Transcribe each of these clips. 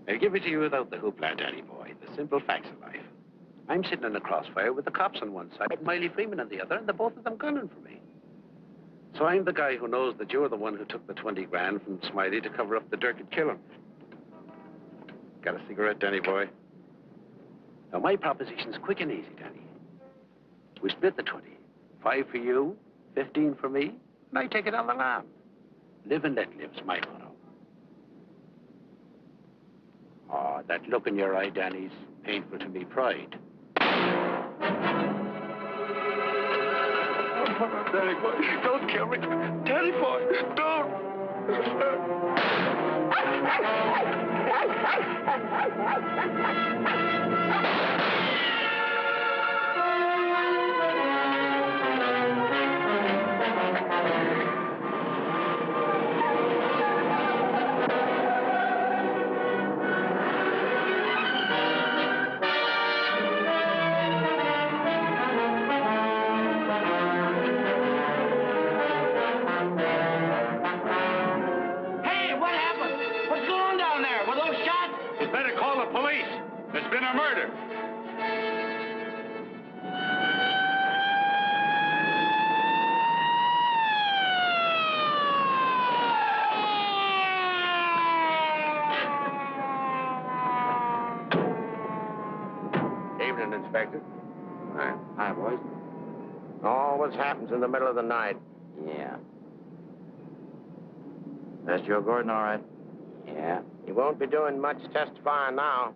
I'll give it to you without the hoopla, Danny boy. The simple facts of life. I'm sitting in the crossfire with the cops on one side, Miley Freeman on the other, and the both of them gunning for me. So I'm the guy who knows that you're the one who took the 20 grand from Smiley to cover up the dirt and kill him. Got a cigarette, Danny boy? Now, my proposition's quick and easy, Danny. We split the 20. 5 for you, 15 for me, and I take it on the lam. Live and let live's my motto. Oh, that look in your eye, Danny's painful to me pride. Oh, Danny boy, don't kill me. Danny boy, don't. There's been a murder. Evening, Inspector. Hi, boys. Always happens in the middle of the night. Yeah. That's Joe Gordon, all right? Yeah. He won't be doing much testifying now.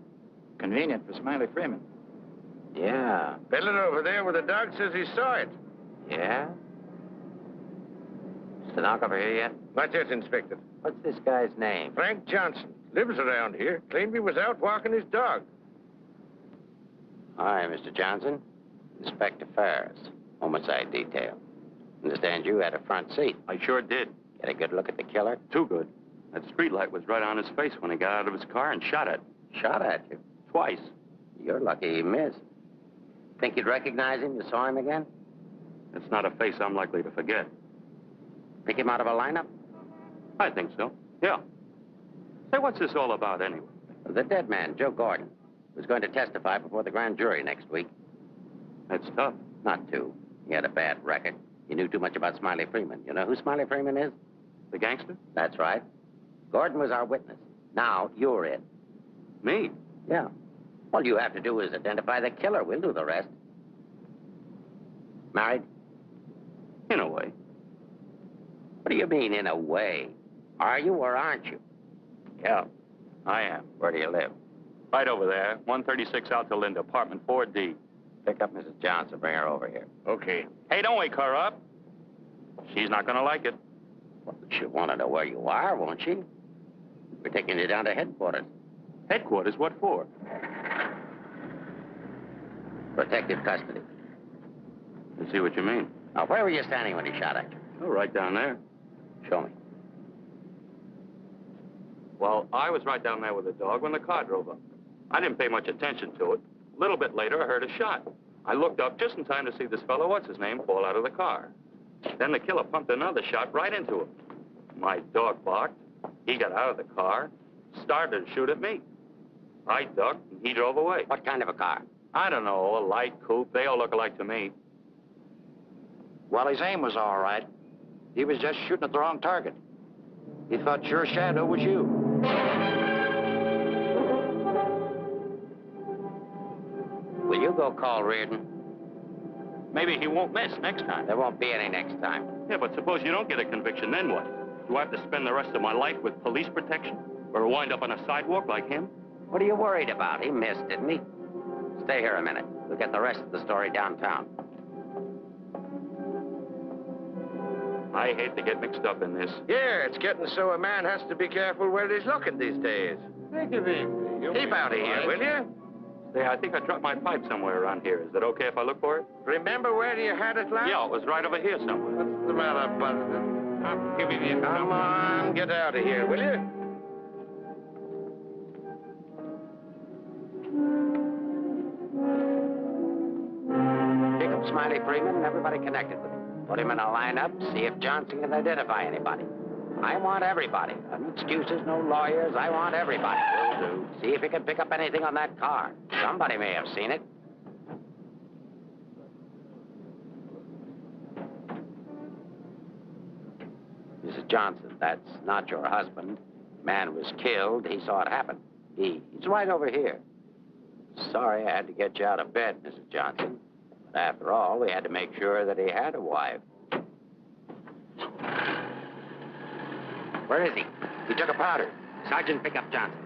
Convenient for Smiley Freeman. Yeah. Fiddler over there with the dog says he saw it. Yeah? Stenographer here yet? Not yet, Inspector. What's this guy's name? Frank Johnson. Lives around here. Claimed he was out walking his dog. Hi, Mr. Johnson. Inspector Ferris, homicide detail. Understand you had a front seat. I sure did. Get a good look at the killer? Too good. That streetlight was right on his face when he got out of his car and shot it. Shot at you? Twice. You're lucky he missed. Think you'd recognize him? You saw him again? It's not a face I'm likely to forget. Pick him out of a lineup? I think so, yeah. Say, what's this all about anyway? The dead man, Joe Gordon, was going to testify before the grand jury next week. That's tough. Not too. He had a bad record. He knew too much about Smiley Freeman. You know who Smiley Freeman is? The gangster? That's right. Gordon was our witness. Now, you're it. Me? Yeah. All you have to do is identify the killer. We'll do the rest. Married? In a way. What do you mean, in a way? Are you or aren't you? Yeah, I am. Where do you live? Right over there, 136 Alta Linda, apartment 4D. Pick up Mrs. Johnson. Bring her over here. Okay. Hey, don't wake her up. She's not gonna like it. Well, she'll want to know where you are, won't she? We're taking you down to headquarters. Headquarters? What for? Protective custody. I see what you mean. Now, where were you standing when he shot at you? Oh, right down there. Show me. Well, I was right down there with the dog when the car drove up. I didn't pay much attention to it. A little bit later, I heard a shot. I looked up just in time to see this fellow, what's his name, fall out of the car. Then the killer pumped another shot right into him. My dog barked. He got out of the car, started to shoot at me. I ducked, and he drove away. What kind of a car? I don't know, a light coupe. They all look alike to me. Well, his aim was all right. He was just shooting at the wrong target. He thought your shadow was you. Will you go call Reardon? Maybe he won't miss next time. There won't be any next time. Yeah, but suppose you don't get a conviction, then what? Do I have to spend the rest of my life with police protection? Or wind up on a sidewalk like him? What are you worried about? He missed, didn't he? Stay here a minute. We'll get the rest of the story downtown. I hate to get mixed up in this. Yeah, it's getting so a man has to be careful where he's looking these days. Take it easy. Keep out of here, will you? Say, I think I dropped my pipe somewhere around here. Is it okay if I look for it? Remember where you had it last? Yeah, it was right over here somewhere. What's the matter, Buster? I'm giving you... Come on, get out of here, will you? Pick up Smiley Freeman and everybody connected with him. Put him in a lineup, see if Johnson can identify anybody. I want everybody. No excuses, no lawyers. I want everybody. Will do. See if you can pick up anything on that car. Somebody may have seen it. Mrs. Johnson, that's not your husband. Man was killed. He saw it happen. He's right over here. Sorry I had to get you out of bed, Mrs. Johnson. But after all, we had to make sure that he had a wife. Where is he? He took a powder. Sergeant, pick up Johnson.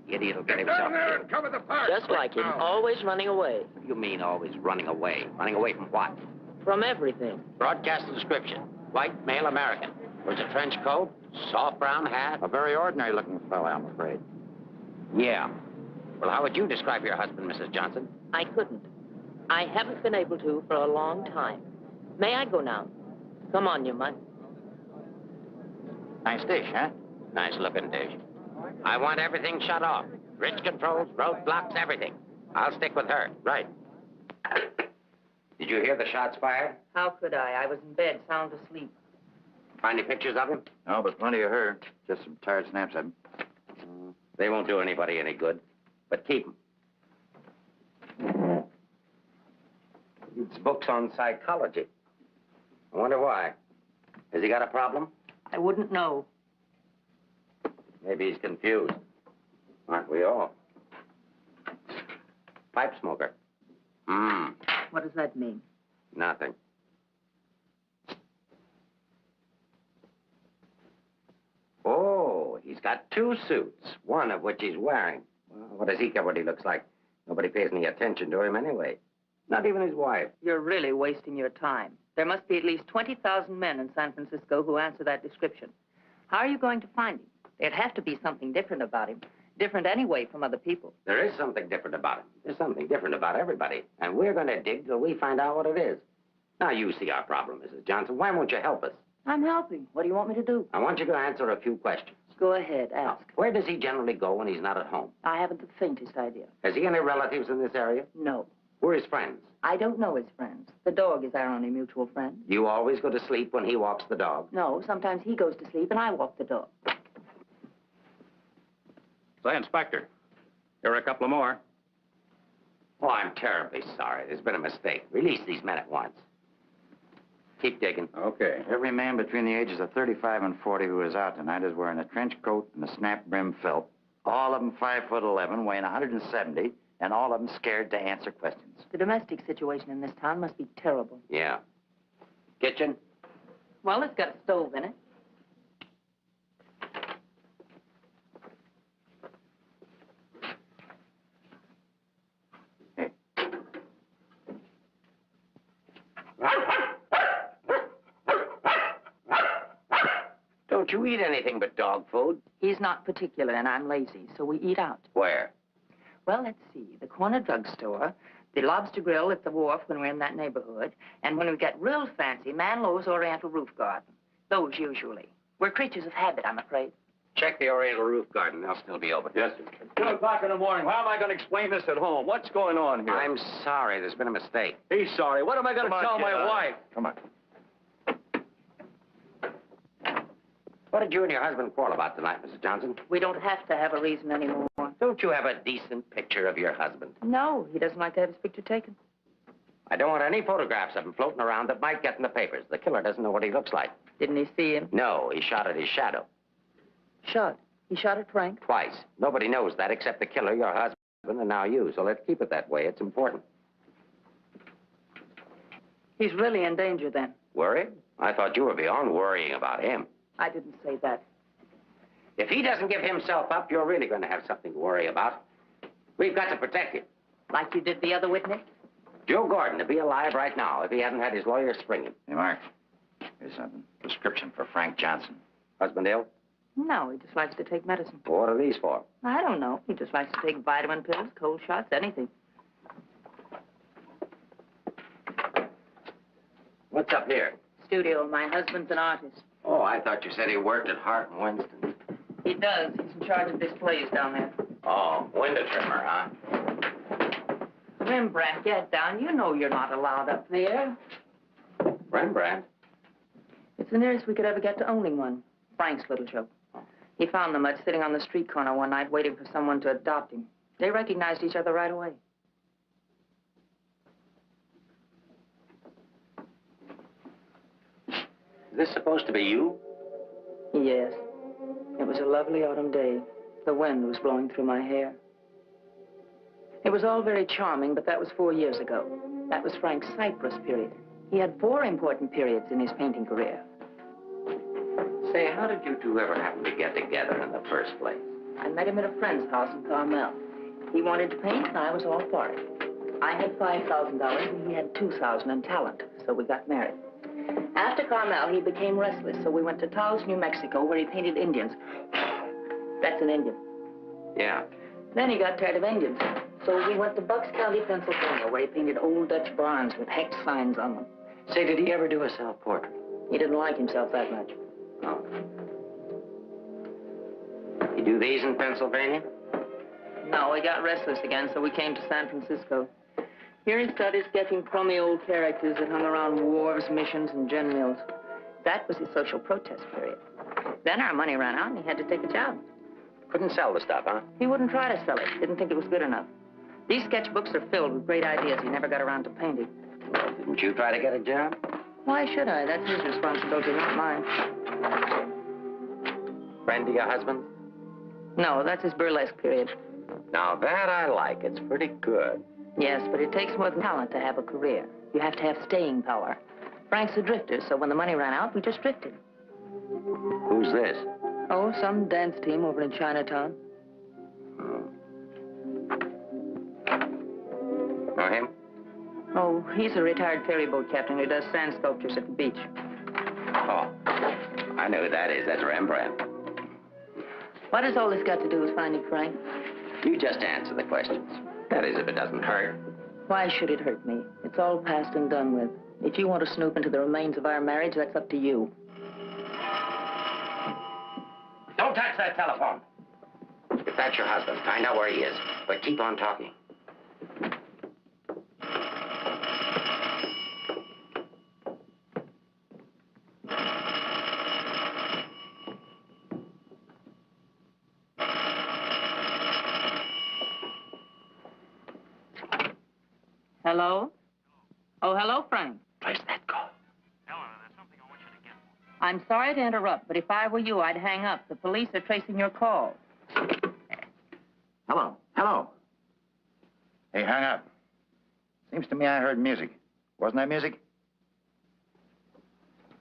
The idiot will get himself killed. Cover the park. Just like him, always running away. What do you mean always running away? Running away from what? From everything. Broadcast the description. White, male American. Wears a trench coat, soft brown hat. A very ordinary looking fellow, I'm afraid. Yeah. Well, how would you describe your husband, Mrs. Johnson? I couldn't. I haven't been able to for a long time. May I go now? Come on, you might. Nice dish, huh? Nice looking dish. I want everything shut off. Bridge controls, roadblocks, everything. I'll stick with her. Right. Did you hear the shots fired? How could I? I was in bed, sound asleep. Find any pictures of him? No, but plenty of her. Just some tired snaps of him. They won't do anybody any good. But keep them. It's books on psychology. I wonder why. Has he got a problem? I wouldn't know. Maybe he's confused. Aren't we all? Pipe smoker. What does that mean? Nothing. Oh, he's got two suits, one of which he's wearing. Well, what does he care what he looks like? Nobody pays any attention to him anyway. Not even his wife. You're really wasting your time. There must be at least 20,000 men in San Francisco who answer that description. How are you going to find him? There'd have to be something different about him. Different anyway from other people. There is something different about him. There's something different about everybody. And we're going to dig till we find out what it is. Now, you see our problem, Mrs. Johnson. Why won't you help us? I'm helping. What do you want me to do? I want you to answer a few questions. Go ahead, Now, ask. where does he generally go when he's not at home? I haven't the faintest idea. Has he any relatives in this area? No. Who are his friends? I don't know his friends. The dog is our only mutual friend. You always go to sleep when he walks the dog? No, sometimes he goes to sleep and I walk the dog. Say, Inspector, here are a couple of more. Oh, I'm terribly sorry. There's been a mistake. Release these men at once. Keep digging. Okay. Every man between the ages of 35 and 40 who is out tonight is wearing a trench coat and a snap brim felt. All of them 5'11", weighing 170, and all of them scared to answer questions. The domestic situation in this town must be terrible. Yeah. Kitchen? Well, it's got a stove in it. Don't you eat anything but dog food? He's not particular and I'm lazy, so we eat out. Where? Well, let's see. The corner drugstore, the lobster grill at the wharf when we're in that neighborhood, and when we get real fancy, Manlow's Oriental Roof Garden. Those usually. We're creatures of habit, I'm afraid. Check the Oriental Roof Garden. They'll still be open. Yes, sir. 2 o'clock in the morning. How am I going to explain this at home? What's going on here? I'm sorry. There's been a mistake. He's sorry. What am I going to tell my wife? Come on. What did you and your husband quarrel about tonight, Mrs. Johnson? We don't have to have a reason anymore. Don't you have a decent picture of your husband? No, he doesn't like to have his picture taken. I don't want any photographs of him floating around that might get in the papers. The killer doesn't know what he looks like. Didn't he see him? No, he shot at his shadow. Shot. He shot at Frank? Twice. Nobody knows that except the killer, your husband, and now you. So let's keep it that way. It's important. He's really in danger then. Worried? I thought you were beyond worrying about him. I didn't say that. If he doesn't give himself up, you're really going to have something to worry about. We've got to protect him. Like you did the other witness? Joe Gordon would be alive right now if he hadn't had his lawyer spring him. Hey, Mark. Here's something. Prescription for Frank Johnson. Husband ill? No, he just likes to take medicine. What are these for? I don't know. He just likes to take vitamin pills, cold shots, anything. What's up here? Studio. My husband's an artist. Oh, I thought you said he worked at Hart and Winston. He does. He's in charge of displays down there. Oh, window trimmer, huh? Rembrandt, get down. You know you're not allowed up there. Rembrandt? It's the nearest we could ever get to owning one. Frank's little joke. He found the mutt sitting on the street corner one night waiting for someone to adopt him. They recognized each other right away. Is this supposed to be you? Yes. It was a lovely autumn day. The wind was blowing through my hair. It was all very charming, but that was 4 years ago. That was Frank's Cyprus period. He had 4 important periods in his painting career. Say, how did you two ever happen to get together in the first place? I met him at a friend's house in Carmel. He wanted to paint, and I was all for it. I had $5,000, and he had $2,000 in talent, so we got married. After Carmel, he became restless, so we went to Taos, New Mexico, where he painted Indians. That's an Indian. Yeah. Then he got tired of Indians, so we went to Bucks County, Pennsylvania, where he painted old Dutch barns with hex signs on them. Say, did he ever do a self-portrait? He didn't like himself that much. Oh. You do these in Pennsylvania? No, he got restless again, so we came to San Francisco. Here he started sketching crummy old characters that hung around wharves, missions, and gin mills. That was his social protest period. Then our money ran out, and he had to take a job. Couldn't sell the stuff, huh? He wouldn't try to sell it. Didn't think it was good enough. These sketchbooks are filled with great ideas he never got around to painting. Well, didn't you try to get a job? Why should I? That's his responsibility, not mine. Friend of your husband? No, that's his burlesque period. Now that I like. It's pretty good. Yes, but it takes more than talent to have a career. You have to have staying power. Frank's a drifter, so when the money ran out, we just drifted. Who's this? Oh, some dance team over in Chinatown. Know him? Oh, he's a retired ferry boat captain who does sand sculptures at the beach. Oh, I know who that is. That's Rembrandt. What has all this got to do with finding Frank? You just answer the questions. That is, if it doesn't hurt. Why should it hurt me? It's all past and done with. If you want to snoop into the remains of our marriage, that's up to you. Don't touch that telephone. If that's your husband, find out where he is. But keep on talking. Hello? Oh, hello, Frank. Place that call. I'm sorry to interrupt, but if I were you, I'd hang up. The police are tracing your call. Hello. Hello. Hey, hang up. Seems to me I heard music. Wasn't that music?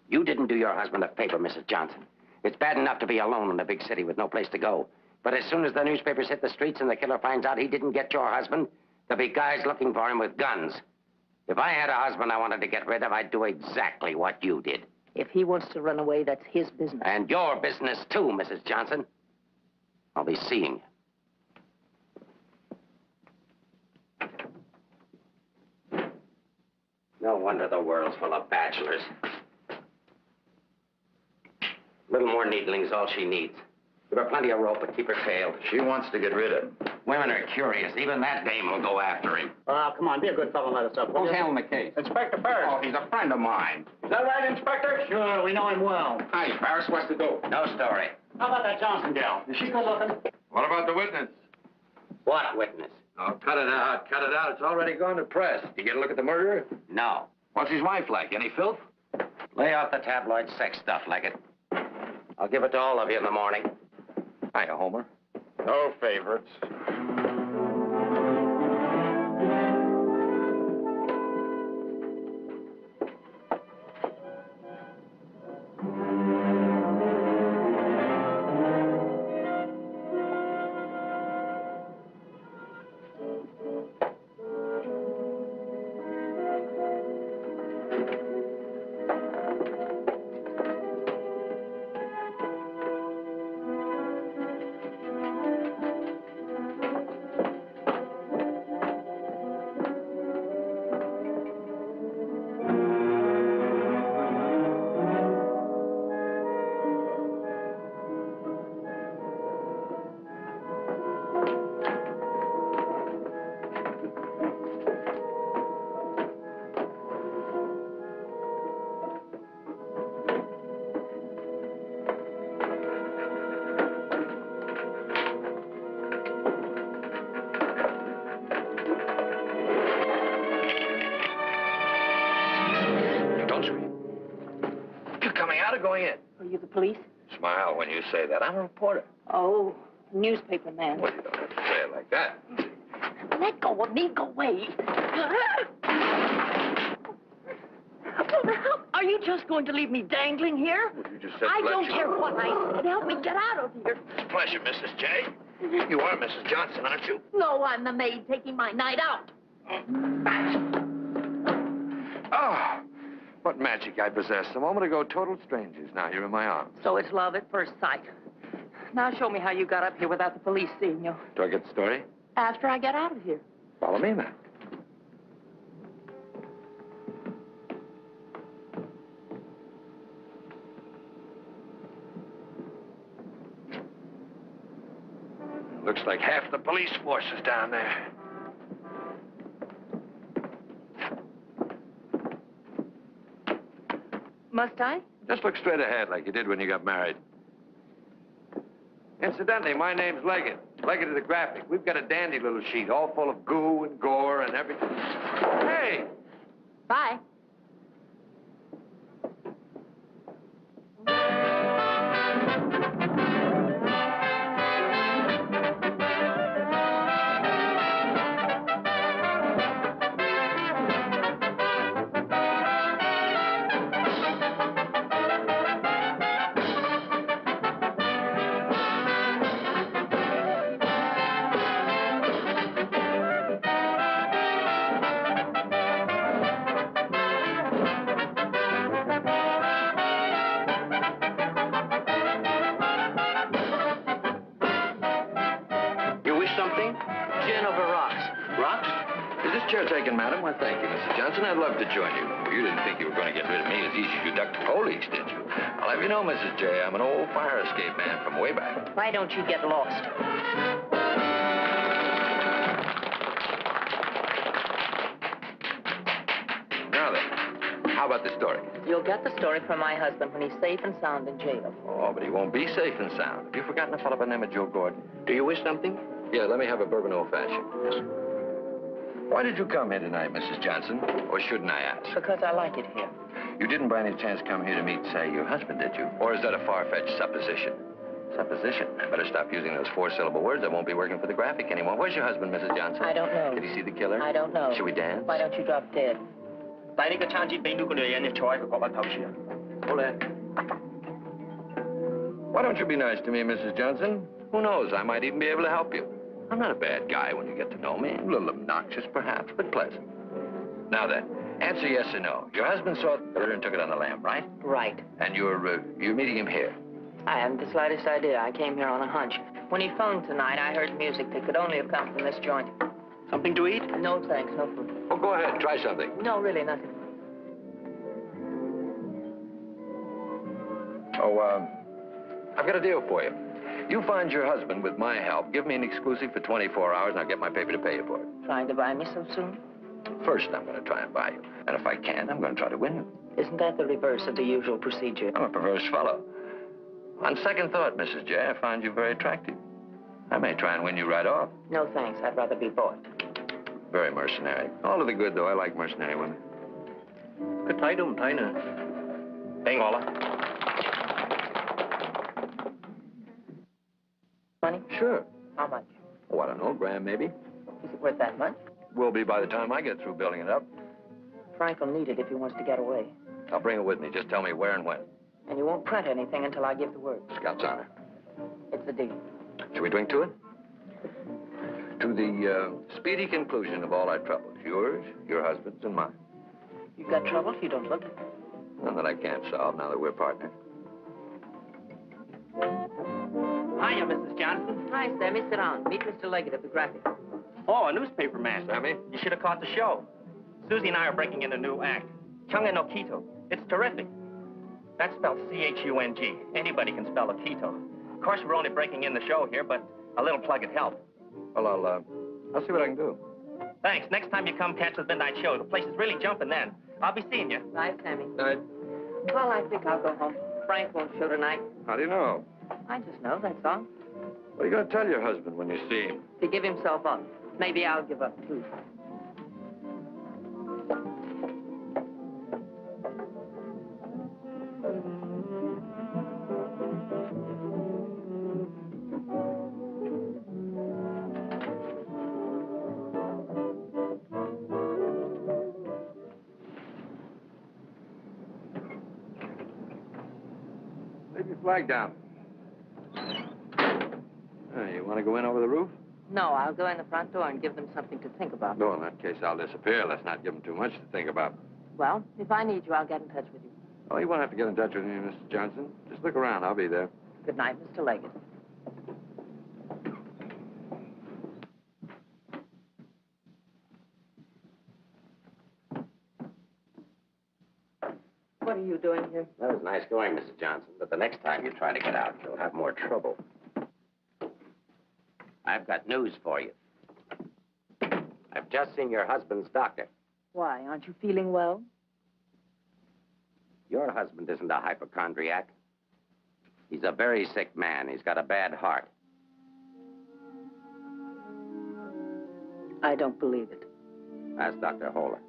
You didn't do your husband a favor, Mrs. Johnson. It's bad enough to be alone in a big city with no place to go. But as soon as the newspapers hit the streets and the killer finds out he didn't get your husband, there'll be guys looking for him with guns. If I had a husband I wanted to get rid of, I'd do exactly what you did. If he wants to run away, that's his business. And your business, too, Mrs. Johnson. I'll be seeing you. No wonder the world's full of bachelors. A little more needling's all she needs. Give her plenty of rope, but keep her tail. She wants to get rid of him. Women are curious. Even that dame will go after him. Oh, come on, be a good fellow and let us up. Who's handling the case? Inspector Ferris. Oh, he's a friend of mine. Is that right, Inspector? Sure, we know him well. Hi, Barris, what's the dope? No story. How about that Johnson gal? Is she good looking? What about the witness? What witness? Oh, cut it out, cut it out. It's already gone to press. You get a look at the murderer? No. What's his wife like? Any filth? Lay off the tabloid sex stuff, Leggett. I'll give it to all of you in the morning. Hiya, Homer. No favorites. police? Smile when you say that. I'm a reporter. Oh, newspaper man. Well, you don't have to say it like that. Let go of me. Go away. Are you just going to leave me dangling here? Well, you just said I don't you. care what I said. Help me get out of here. Pleasure, Mrs. J. You are Mrs. Johnson, aren't you? No, I'm the maid taking my night out. Oh, what magic I possessed. A moment ago, total strangers. Now you're in my arms. So it's love at first sight. Now show me how you got up here without the police seeing you. Do I get the story? After I get out of here. Follow me, then. Looks like half the police force is down there. Must I? Just look straight ahead like you did when you got married. Incidentally, my name's Leggett. Leggett of the Graphic. We've got a dandy little sheet all full of goo and gore and everything. Hey! Bye. Something? Gin over rocks. Rocks? Is this chair taken, madam? Why, thank you, Mrs. Johnson. I'd love to join you. You didn't think you were going to get rid of me as easy as you ducked the police, did you? I'll have you know, Mrs. J, I'm an old fire escape man from way back. Why don't you get lost? Now then, how about this story? You'll get the story from my husband when he's safe and sound in jail. Oh, but he won't be safe and sound. Have you forgotten a fellow by the name of Joe Gordon? Do you wish something? Yeah, let me have a bourbon old-fashioned. Yes. Why did you come here tonight, Mrs. Johnson? Or shouldn't I ask? Because I like it here. You didn't by any chance come here to meet, say, your husband, did you? Or is that a far-fetched supposition? Supposition? I better stop using those four-syllable words. I won't be working for the Graphic anymore. Where's your husband, Mrs. Johnson? I don't know. Did he see the killer? I don't know. Should we dance? Why don't you drop dead? Hold it. Why don't you be nice to me, Mrs. Johnson? Who knows? I might even be able to help you. I'm not a bad guy when you get to know me. A little obnoxious, perhaps, but pleasant. Now then, answer yes or no. Your husband saw the killer and took it on the lam, right? Right. And you're meeting him here. I haven't the slightest idea. I came here on a hunch. When he phoned tonight, I heard music that could only have come from this joint. Something to eat? No, thanks. No food. Oh, go ahead. Try something. No, really, nothing. Oh, I've got a deal for you. You find your husband with my help. Give me an exclusive for 24 hours, and I'll get my paper to pay you for it. Trying to buy me so soon? First, I'm going to try and buy you. And if I can, I'm going to try to win you. Isn't that the reverse of the usual procedure? I'm a perverse fellow. On second thought, Mrs. J, I find you very attractive. I may try and win you right off. No, thanks. I'd rather be bought. Very mercenary. All to the good, though. I like mercenary women. Money? Sure. How much? Oh, I don't know, grand maybe. Is it worth that much? Will be by the time I get through building it up. Frank will need it if he wants to get away. I'll bring it with me. Just tell me where and when. And you won't print anything until I give the word. Scout's honor. It's a deal. Shall we drink to it? To the speedy conclusion of all our troubles. Yours, your husband's, and mine. You've got trouble? You don't look it. None that I can't solve now that we're partners. Hiya, Mrs. Johnson. Hi, Sammy. Sit down. Meet Mr. Leggett of the Graphic. Oh, a newspaper man. Sammy? You should have caught the show. Susie and I are breaking in a new act. Chunga no Quito. It's terrific. That's spelled C-H-U-N-G. Anybody can spell a Quito. Of course, we're only breaking in the show here, but a little plug would help. Well, I'll see what I can do. Thanks. Next time you come catch the midnight show, the place is really jumping then. I'll be seeing you. Bye, Sammy. Night. Well, I think I'll go home. Frank won't show tonight. How do you know? I just know, that's all. What are you going to tell your husband when you see him? To give himself up. Maybe I'll give up, too. Take your flag down. You want to go in over the roof? No, I'll go in the front door and give them something to think about. No, in that case, I'll disappear. Let's not give them too much to think about. Well, if I need you, I'll get in touch with you. Oh, you won't have to get in touch with me, Mrs. Johnson. Just look around. I'll be there. Good night, Mr. Leggett. What are you doing here? That was nice going, Mrs. Johnson, but the next time you try to get out, you'll have more trouble. I've got news for you. I've just seen your husband's doctor. Why, aren't you feeling well? Your husband isn't a hypochondriac. He's a very sick man. He's got a bad heart. I don't believe it. Ask Dr. Holler.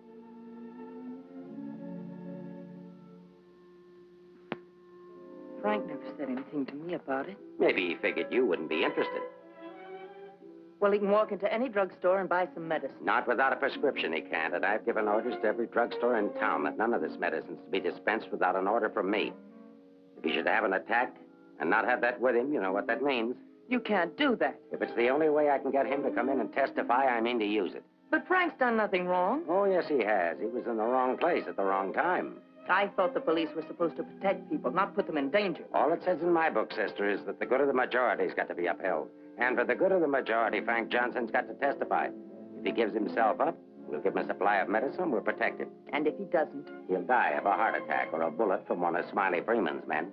Frank never said anything to me about it. Maybe he figured you wouldn't be interested. Well, he can walk into any drugstore and buy some medicine. Not without a prescription, he can't. And I've given orders to every drugstore in town that none of this medicine's to be dispensed without an order from me. If he should have an attack and not have that with him, you know what that means. You can't do that. If it's the only way I can get him to come in and testify, I mean to use it. But Frank's done nothing wrong. Oh, yes, he has. He was in the wrong place at the wrong time. I thought the police were supposed to protect people, not put them in danger. All it says in my book, sister, is that the good of the majority's got to be upheld. And for the good of the majority, Frank Johnson's got to testify. If he gives himself up, we'll give him a supply of medicine, we'll protect him. And if he doesn't? He'll die of a heart attack or a bullet from one of Smiley Freeman's men.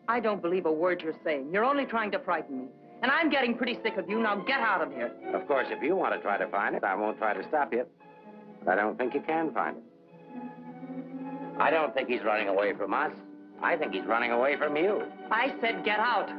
I don't believe a word you're saying. You're only trying to frighten me. And I'm getting pretty sick of you. Now get out of here. Of course, if you want to try to find it, I won't try to stop you. But I don't think you can find it. I don't think he's running away from us. I think he's running away from you. I said get out.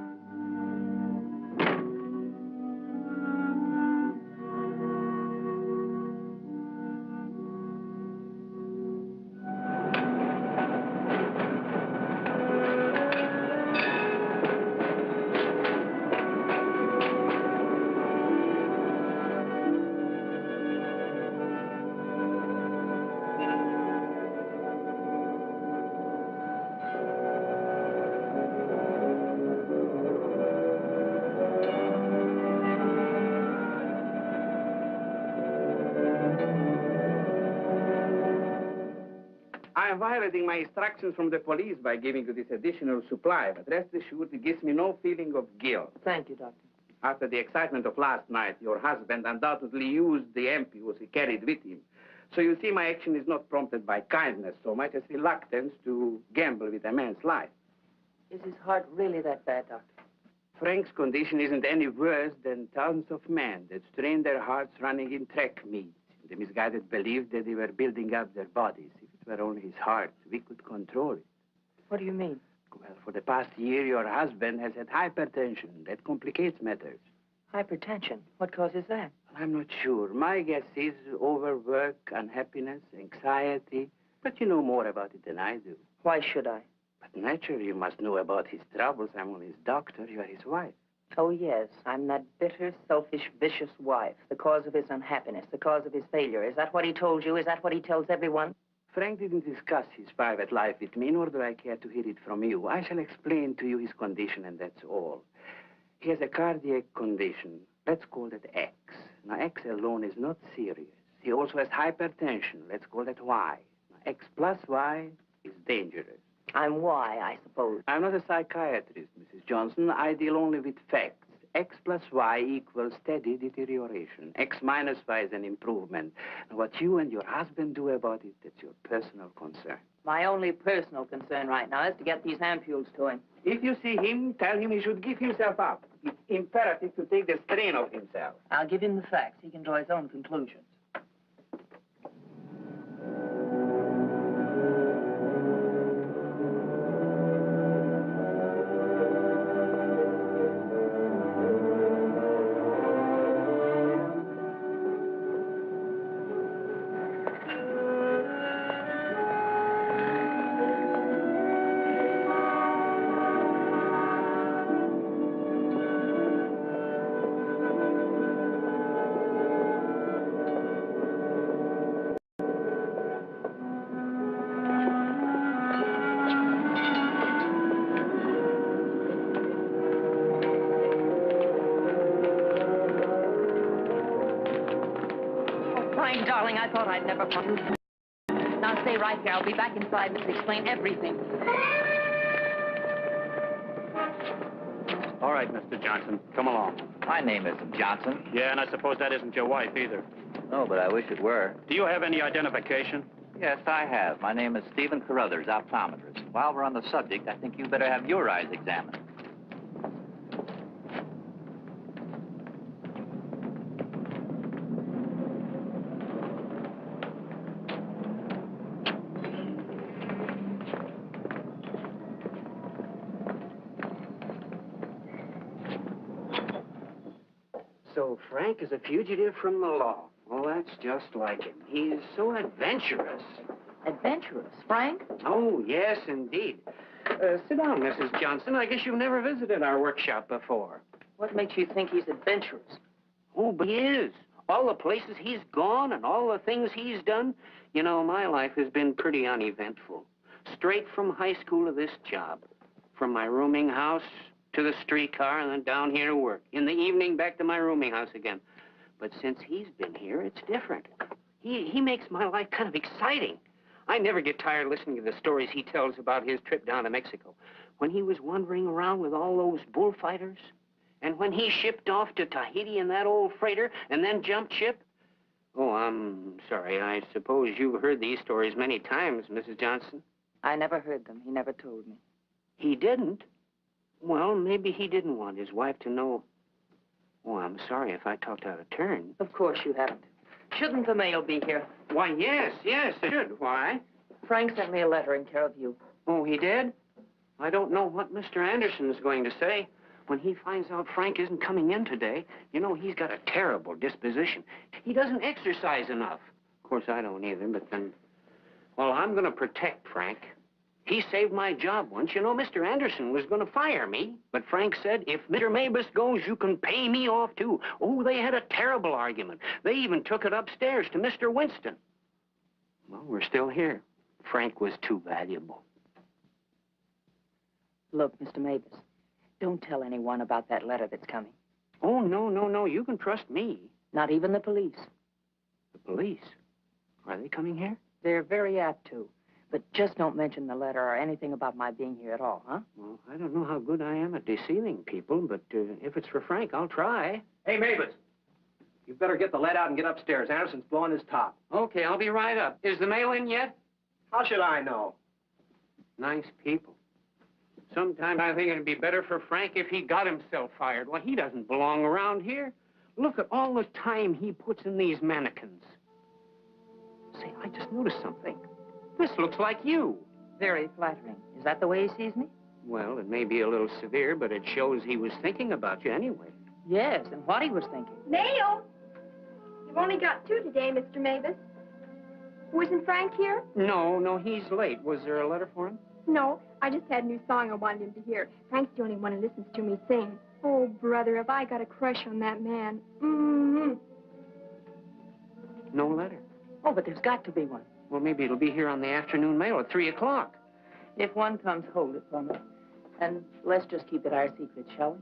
I am violating my instructions from the police by giving you this additional supply, but rest assured it gives me no feeling of guilt. Thank you, Doctor. After the excitement of last night, your husband undoubtedly used the ampoules he carried with him. So you see, my action is not prompted by kindness so much as reluctance to gamble with a man's life. Is his heart really that bad, Doctor? Frank's condition isn't any worse than thousands of men that strain their hearts running in track meets. The misguided believed that they were building up their bodies. If it were only his heart, we could control it. What do you mean? Well, for the past year, your husband has had hypertension. That complicates matters. Hypertension. What causes that? I'm not sure. My guess is overwork, unhappiness, anxiety. But you know more about it than I do. Why should I? But naturally, you must know about his troubles. I'm only his doctor. You are his wife. Oh, yes. I'm that bitter, selfish, vicious wife. The cause of his unhappiness, the cause of his failure. Is that what he told you? Is that what he tells everyone? Frank didn't discuss his private life with me, nor do I care to hear it from you. I shall explain to you his condition, and that's all. He has a cardiac condition. Let's call that X. Now, X alone is not serious. He also has hypertension. Let's call that Y. Now, X plus Y is dangerous. I'm Y, I suppose. I'm not a psychiatrist, Mrs. Johnson. I deal only with facts. X plus Y equals steady deterioration. X minus Y is an improvement. And what you and your husband do about it, that's your personal concern. My only personal concern right now is to get these ampules to him. If you see him, tell him he should give himself up. It's imperative to take the strain of himself. I'll give him the facts. He can draw his own conclusions. sorry, darling. I thought I'd never find you. Now stay right here. I'll be back in 5 minutes to explain everything. All right, Mr. Johnson, come along. My name isn't Johnson. Yeah, and I suppose that isn't your wife either. No, but I wish it were. Do you have any identification? Yes, I have. My name is Stephen Carruthers, optometrist. While we're on the subject, I think you better have your eyes examined. So Frank is a fugitive from the law. Well, that's just like him. He is so adventurous. Adventurous? Frank? Oh, yes, indeed. Sit down, Mrs. Johnson. I guess you've never visited our workshop before. What makes you think he's adventurous? Oh, but he is. All the places he's gone and all the things he's done. You know, my life has been pretty uneventful. Straight from high school to this job. From my rooming house to the streetcar and then down here to work. In the evening, back to my rooming house again. But since he's been here, it's different. He makes my life kind of exciting. I never get tired listening to the stories he tells about his trip down to Mexico. When he was wandering around with all those bullfighters, and when he shipped off to Tahiti in that old freighter and then jumped ship. Oh, I'm sorry. I suppose you've heard these stories many times, Mrs. Johnson. I never heard them. He never told me. He didn't? Well, maybe he didn't want his wife to know. Oh, I'm sorry if I talked out of turn. Of course you haven't. Shouldn't the mail be here? Why, yes, it should. Why? Frank sent me a letter in care of you. Oh, he did? I don't know what Mr. Anderson is going to say. When he finds out Frank isn't coming in today, you know, he's got a terrible disposition. He doesn't exercise enough. Of course, I don't either, but then... Well, I'm going to protect Frank. He saved my job once. You know, Mr. Anderson was going to fire me. But Frank said, if Mr. Mabus goes, you can pay me off, too. Oh, they had a terrible argument. They even took it upstairs to Mr. Winston. Well, we're still here. Frank was too valuable. Look, Mr. Mabus, don't tell anyone about that letter that's coming. Oh, no. You can trust me. Not even the police. The police? Are they coming here? They're very apt to. But just don't mention the letter or anything about my being here at all, huh? Well, I don't know how good I am at deceiving people, but if it's for Frank, I'll try. Hey, Mavis, you better get the lead out and get upstairs. Anderson's blowing his top. Okay, I'll be right up. Is the mail in yet? How should I know? Nice people. Sometimes I think it'd be better for Frank if he got himself fired. Well, he doesn't belong around here. Look at all the time he puts in these mannequins. Say, I just noticed something. This looks like you. Very flattering. Is that the way he sees me? Well, it may be a little severe, but it shows he was thinking about you anyway. Yes, and what he was thinking. Mail? You've only got 2 today, Mr. Mavis. Wasn't Frank here? No, he's late. Was there a letter for him? No, I just had a new song I wanted him to hear. Frank's the only one who listens to me sing. Oh, brother, have I got a crush on that man. Mm-hmm. No letter. Oh, but there's got to be one. Well, maybe it'll be here on the afternoon mail at 3 o'clock. If one comes, hold it for me. And let's just keep it our secret, shall we?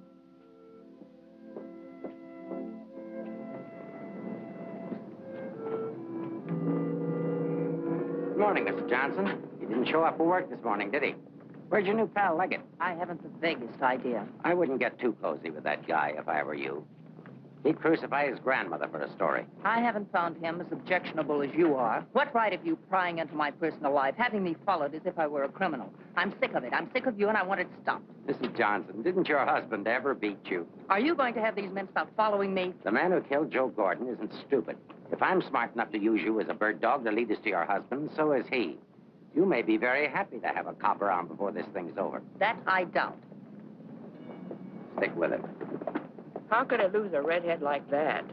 Good morning, Mr. Johnson. He didn't show up for work this morning, did he? Where'd your new pal Leggett? I haven't the vaguest idea. I wouldn't get too cozy with that guy if I were you. He'd crucify his grandmother for a story. I haven't found him as objectionable as you are. What right have you prying into my personal life, having me followed as if I were a criminal? I'm sick of it. I'm sick of you, and I want it stopped. Mrs. Johnson, didn't your husband ever beat you? Are you going to have these men stop following me? The man who killed Joe Gordon isn't stupid. If I'm smart enough to use you as a bird dog to lead us to your husband, so is he. You may be very happy to have a cop around before this thing's over. That I doubt. Stick with him. How could I lose a redhead like that?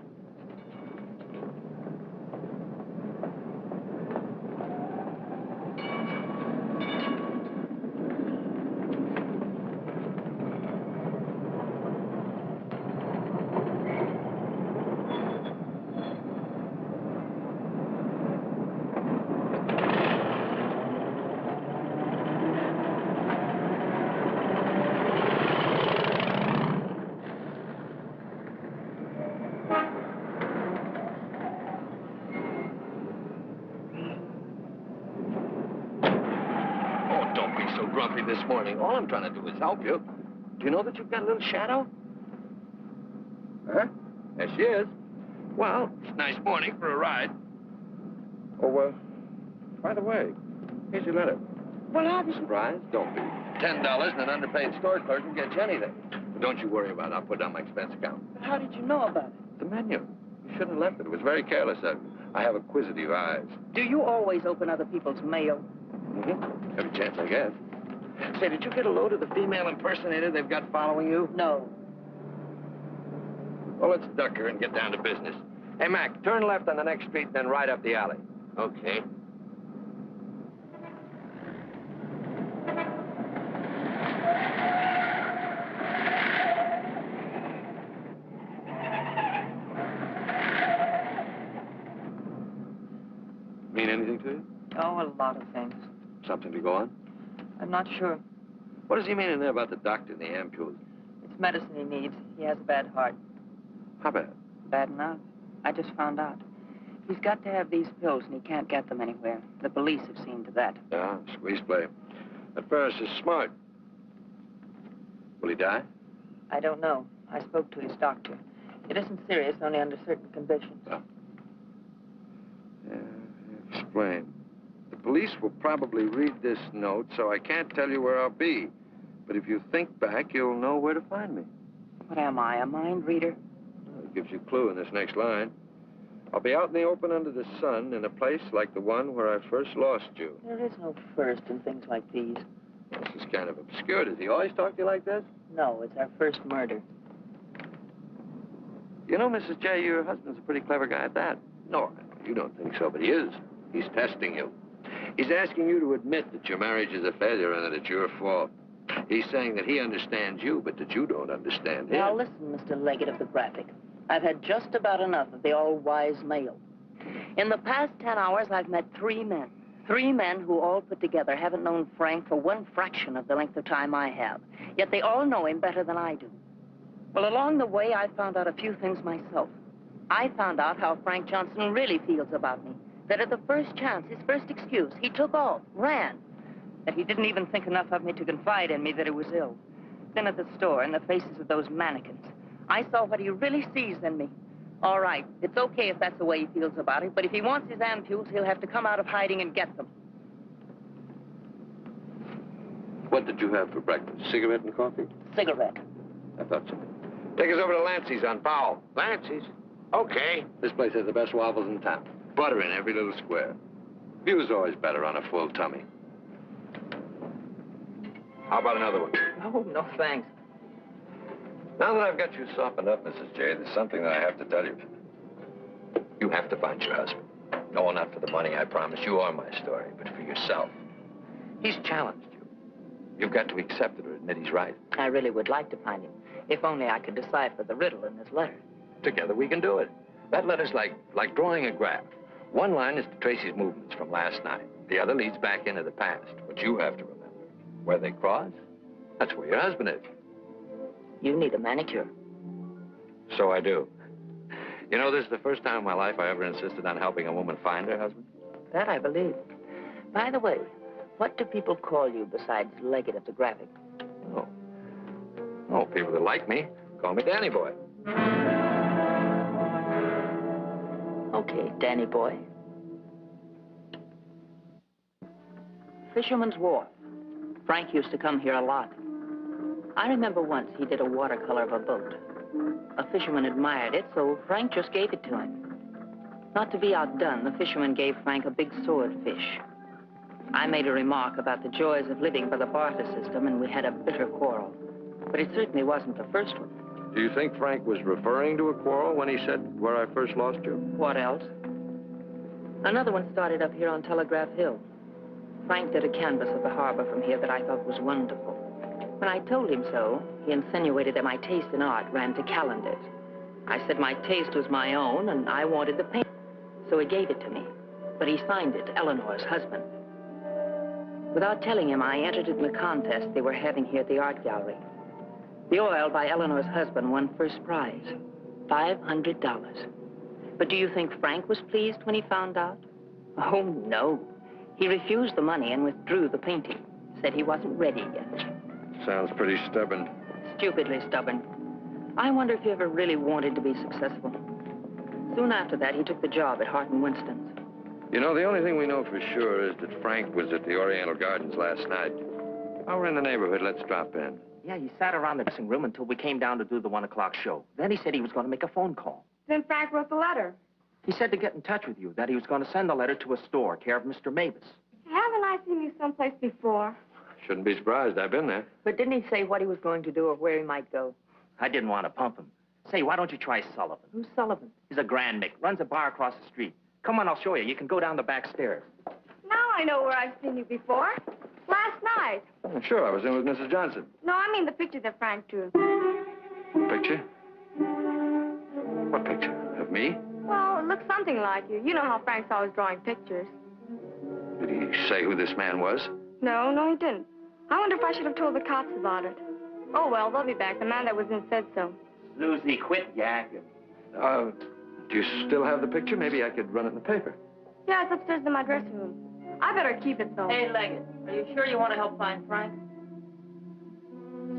grumpy this morning. All I'm trying to do is help you. Do you know that you've got a little shadow? Huh? There she is. Well, it's a nice morning for a ride. Oh, by the way, here's your letter. Well, I'm surprised. Don't be. $10 and an underpaid store clerk can get you anything. But don't you worry about it. I'll put it on my expense account. But how did you know about it? The menu. You shouldn't have left it. It was very careless of you. I have acquisitive eyes. Do you always open other people's mail? Mm-hmm. Every chance I get. Say, did you get a load of the female impersonator they've got following you? No. Well, let's duck her and get down to business. Hey, Mac, turn left on the next street and then right up the alley. Okay. Mean anything to you? Oh, a lot of things. Something to go on? I'm not sure. What does he mean in there about the doctor and the ampules? It's medicine he needs. He has a bad heart. How bad? Bad enough. I just found out. He's got to have these pills, and he can't get them anywhere. The police have seen to that. Yeah, squeeze play. That Ferris is smart. Will he die? I don't know. I spoke to his doctor. It isn't serious, only under certain conditions. Oh. Yeah, explain. The police will probably read this note, so I can't tell you where I'll be. But if you think back, you'll know where to find me. What am I, a mind reader? Well, it gives you a clue in this next line. I'll be out in the open under the sun in a place like the one where I first lost you. There is no first in things like these. This is kind of obscure. Does he always talk to you like this? No, it's our first murder. You know, Mrs. J, your husband's a pretty clever guy at that. No, you don't think so, but he is. He's testing you. He's asking you to admit that your marriage is a failure and that it's your fault. He's saying that he understands you, but that you don't understand him. Now, listen, Mr. Leggett of the Graphic. I've had just about enough of the all-wise male. In the past 10 hours, I've met 3 men. 3 men who all put together haven't known Frank for 1 fraction of the length of time I have. Yet they all know him better than I do. Well, along the way, I found out a few things myself. I found out how Frank Johnson really feels about me. That at the first chance, his first excuse, he took off, ran. That he didn't even think enough of me to confide in me that he was ill. Then at the store, in the faces of those mannequins, I saw what he really sees in me. All right, it's okay if that's the way he feels about it, but if he wants his ampules, he'll have to come out of hiding and get them. What did you have for breakfast? Cigarette and coffee? Cigarette. I thought so. Take us over to Lancey's on Powell. Lancey's? Okay. This place has the best waffles in town. Butter in every little square. View's always better on a full tummy. How about another one? Oh, no, thanks. Now that I've got you softened up, Mrs. J, there's something that I have to tell you. You have to find your husband. No, not for the money, I promise you, or my story, but for yourself. He's challenged you. You've got to accept it or admit he's right. I really would like to find him, if only I could decipher the riddle in this letter. Together we can do it. That letter's like drawing a graph. One line is to trace his movements from last night. The other leads back into the past. What you have to remember, where they cross, that's where your husband is. You need a manicure. So I do. You know, this is the first time in my life I ever insisted on helping a woman find her husband. That I believe. By the way, what do people call you besides Leggett of the Graphic? Oh, people that like me call me Danny Boy. Okay, Danny Boy. Fisherman's Wharf. Frank used to come here a lot. I remember once he did a watercolor of a boat. A fisherman admired it, so Frank just gave it to him. Not to be outdone, the fisherman gave Frank a big swordfish. I made a remark about the joys of living by the barter system, and we had a bitter quarrel. But it certainly wasn't the first one. Do you think Frank was referring to a quarrel when he said where I first lost you? What else? Another one started up here on Telegraph Hill. Frank did a canvas of the harbor from here that I thought was wonderful. When I told him so, he insinuated that my taste in art ran to calendars. I said my taste was my own, and I wanted the paint. So he gave it to me. But he signed it, Eleanor's husband. Without telling him, I entered in the contest they were having here at the art gallery. The oil by Eleanor's husband won first prize, $500. But do you think Frank was pleased when he found out? Oh, no. He refused the money and withdrew the painting. Said he wasn't ready yet. Sounds pretty stubborn. Stupidly stubborn. I wonder if he ever really wanted to be successful. Soon after that, he took the job at Hart and Winston's. You know, the only thing we know for sure is that Frank was at the Oriental Gardens last night. While we're in the neighborhood, let's drop in. Yeah, he sat around the dressing room until we came down to do the 1 o'clock show. Then he said he was going to make a phone call. Then Frank wrote the letter. He said to get in touch with you, that he was going to send the letter to a store, care of Mr. Mavis. Haven't I seen you someplace before? Shouldn't be surprised. I've been there. But didn't he say what he was going to do or where he might go? I didn't want to pump him. Say, why don't you try Sullivan? Who's Sullivan? He's a grand Mick, runs a bar across the street. Come on, I'll show you. You can go down the back stairs. Now I know where I've seen you before. Last night. Oh, sure, I was in with Mrs. Johnson. No, I mean the picture that Frank drew. Picture? What picture? Of me? Well, it looks something like you. You know how Frank's always drawing pictures. Did he say who this man was? No, he didn't. I wonder if I should have told the cops about it. Oh, well, they'll be back. The man that was in said so. Susie, quit yakking. Do you still have the picture? Maybe I could run it in the paper. Yeah, it's upstairs in my dressing room. I better keep it, though. Hey, Leggett, are you sure you want to help find Frank?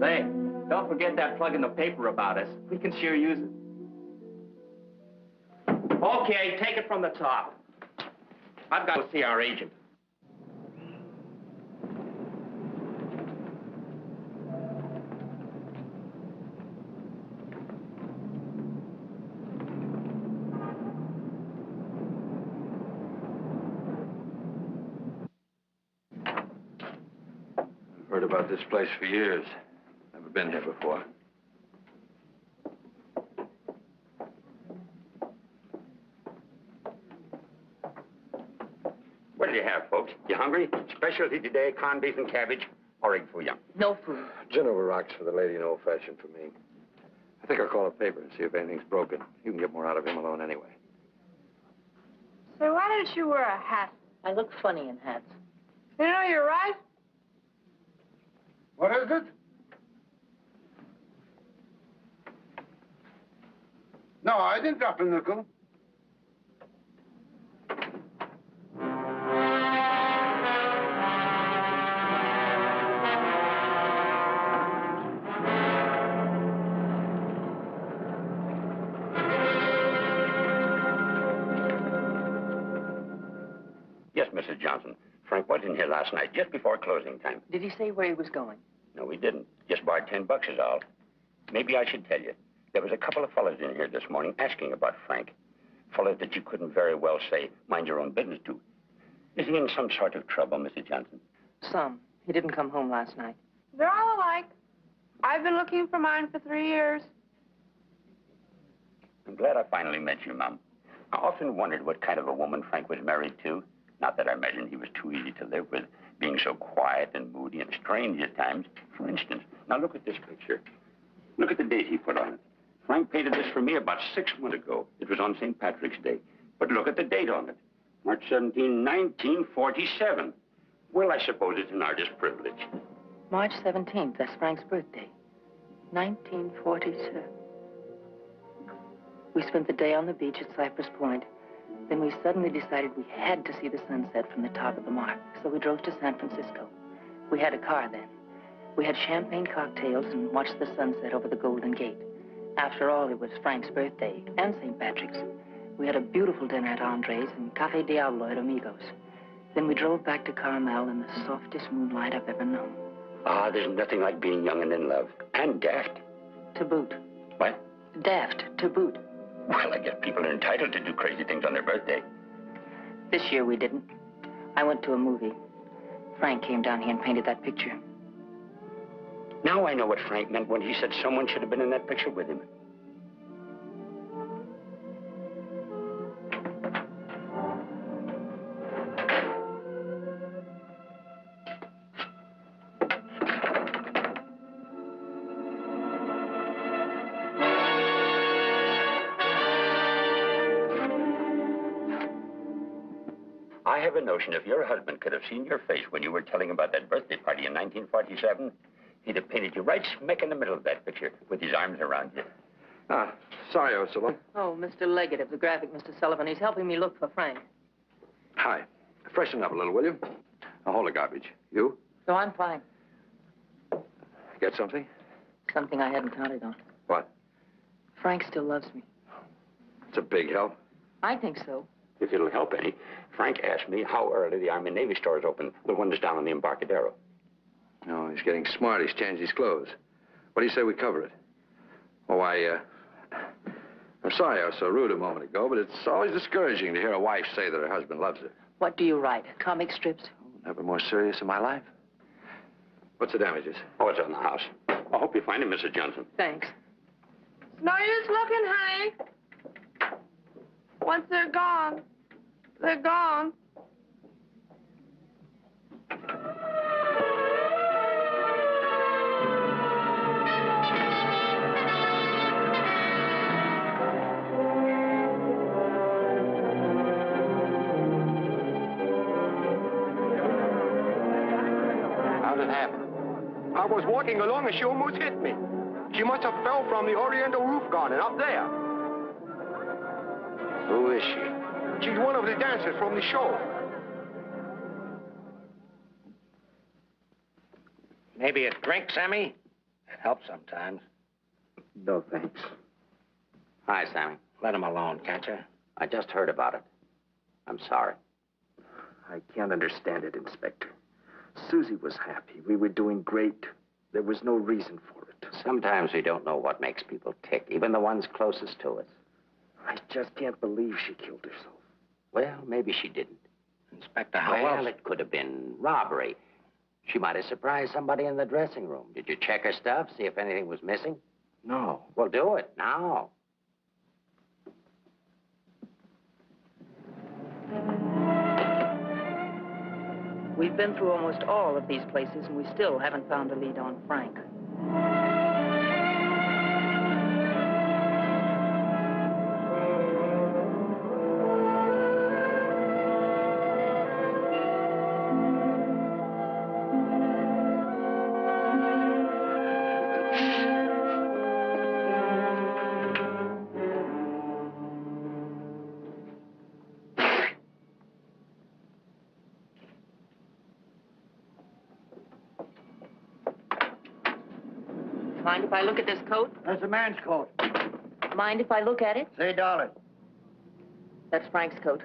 Say, don't forget that plug in the paper about us. We can sure use it. Okay, take it from the top. I've got to see our agent. Heard about this place for years. Never been here before. What do you have, folks? You hungry? Specialty today, corned beef and cabbage, or egg foo young. No food. Gin over rocks for the lady and old-fashioned for me. I think I'll call a paper and see if anything's broken. You can get more out of him alone anyway. So why didn't you wear a hat? I look funny in hats. You know, you're right. What is it? No, I didn't drop a nickel. Yes, Mrs. Johnson. Frank was in here last night, just before closing time. Did he say where he was going? No, he didn't. Just borrowed $10 is all. Maybe I should tell you. There was a couple of fellas in here this morning asking about Frank. Fellas that you couldn't very well say, mind your own business to. Is he in some sort of trouble, Mrs. Johnson? Some. He didn't come home last night. They're all alike. I've been looking for mine for 3 years. I'm glad I finally met you, Mom. I often wondered what kind of a woman Frank was married to. Not that I imagined he was too easy to live with, being so quiet and moody and strange at times. For instance, now look at this picture. Look at the date he put on it. Frank painted this for me about 6 months ago. It was on St. Patrick's Day. But look at the date on it. March 17, 1947. Well, I suppose it's an artist's privilege. March 17th, that's Frank's birthday. 1947. We spent the day on the beach at Cypress Point. Then we suddenly decided we had to see the sunset from the top of the mark. So we drove to San Francisco. We had a car then. We had champagne cocktails and watched the sunset over the Golden Gate. After all, it was Frank's birthday and St. Patrick's. We had a beautiful dinner at Andre's and Cafe Diablo at Amigos. Then we drove back to Carmel in the softest moonlight I've ever known. Ah, there's nothing like being young and in love. And daft. To boot. What? Daft, to boot. Well, I guess people are entitled to do crazy things on their birthday. This year we didn't. I went to a movie. Frank came down here and painted that picture. Now I know what Frank meant when he said someone should have been in that picture with him. I have a notion if your husband could have seen your face when you were telling about that birthday party in 1947, he'd have painted you right smack in the middle of that picture with his arms around you. Ah, sorry I was so long. Oh, Mr. Leggett of the graphic, Mr. Sullivan. He's helping me look for Frank. Hi. Freshen up a little, will you? Now, hold the garbage. You? So I'm fine. Get something? Something I hadn't counted on. What? Frank still loves me. It's a big help. I think so. If it'll help any, Frank asked me how early the Army and Navy store is open, the one that's down on the Embarcadero. No, he's getting smart. He's changed his clothes. What do you say we cover it? Oh, I'm sorry I was so rude a moment ago, but it's always discouraging to hear a wife say that her husband loves her. What do you write? Comic strips? Never more serious in my life. What's the damages? Oh, it's on the house. I hope you find him, Mrs. Johnson. Thanks. No use looking, honey. Once they're gone, they're gone. How'd it happen? I was walking along and she almost hit me. She must have fell from the Oriental roof garden up there. Who is she? She's one of the dancers from the show. Maybe a drink, Sammy? It helps sometimes. No, thanks. Hi, Sammy. Let him alone, can't you? I just heard about it. I'm sorry. I can't understand it, Inspector. Susie was happy. We were doing great. There was no reason for it. Sometimes we don't know what makes people tick, even the ones closest to us. I just can't believe she killed herself. Well, maybe she didn't. Inspector, how Well, else? it could have been robbery. She might have surprised somebody in the dressing room. Did you check her stuff, see if anything was missing? No. Well, do it now. We've been through almost all of these places, and we still haven't found a lead on Frank. Mind if I look at this coat? That's a man's coat. Mind if I look at it? Say $1. That's Frank's coat.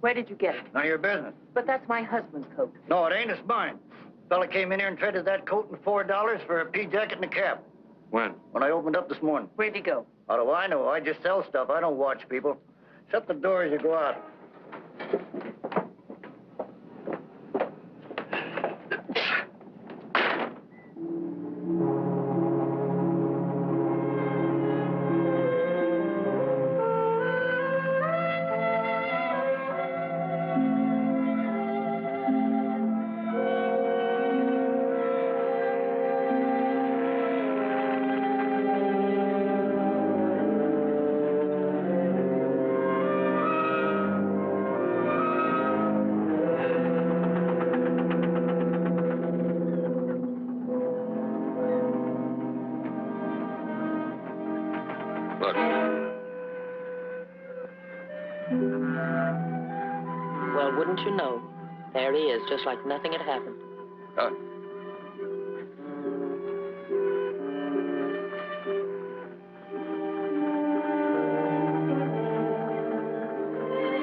Where did you get it? None of your business. But that's my husband's coat. No, it ain't. It's mine. Fella came in here and traded that coat and $4 for a pea jacket and a cap. When? When I opened up this morning. Where'd he go? How do I know? I just sell stuff. I don't watch people. Shut the door as you go out. Look. Well, wouldn't you know? There he is, just like nothing had happened.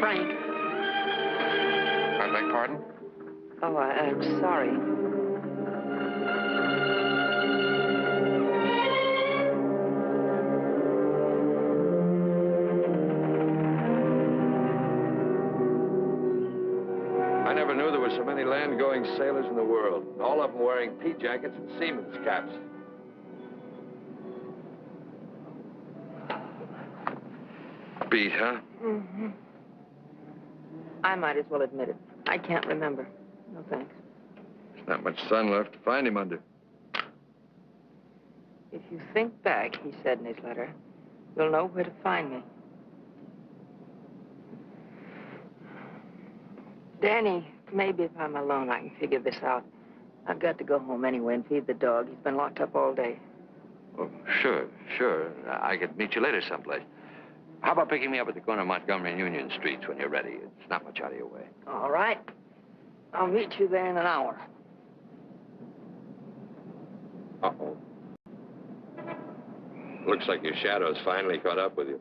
Frank. I beg pardon? Oh, I'm sorry. I never knew there were so many land-going sailors in the world. All of them wearing pea jackets and seamen's caps. Beat, huh? Mm-hmm. I might as well admit it. I can't remember. No thanks. There's not much sun left to find him under. If you think back, he said in his letter, you'll know where to find me. Danny, maybe if I'm alone, I can figure this out. I've got to go home anyway and feed the dog. He's been locked up all day. Oh, sure. I could meet you later someplace. How about picking me up at the corner of Montgomery and Union Streets when you're ready? It's not much out of your way. All right. I'll meet you there in an hour. Looks like your shadow's finally caught up with you.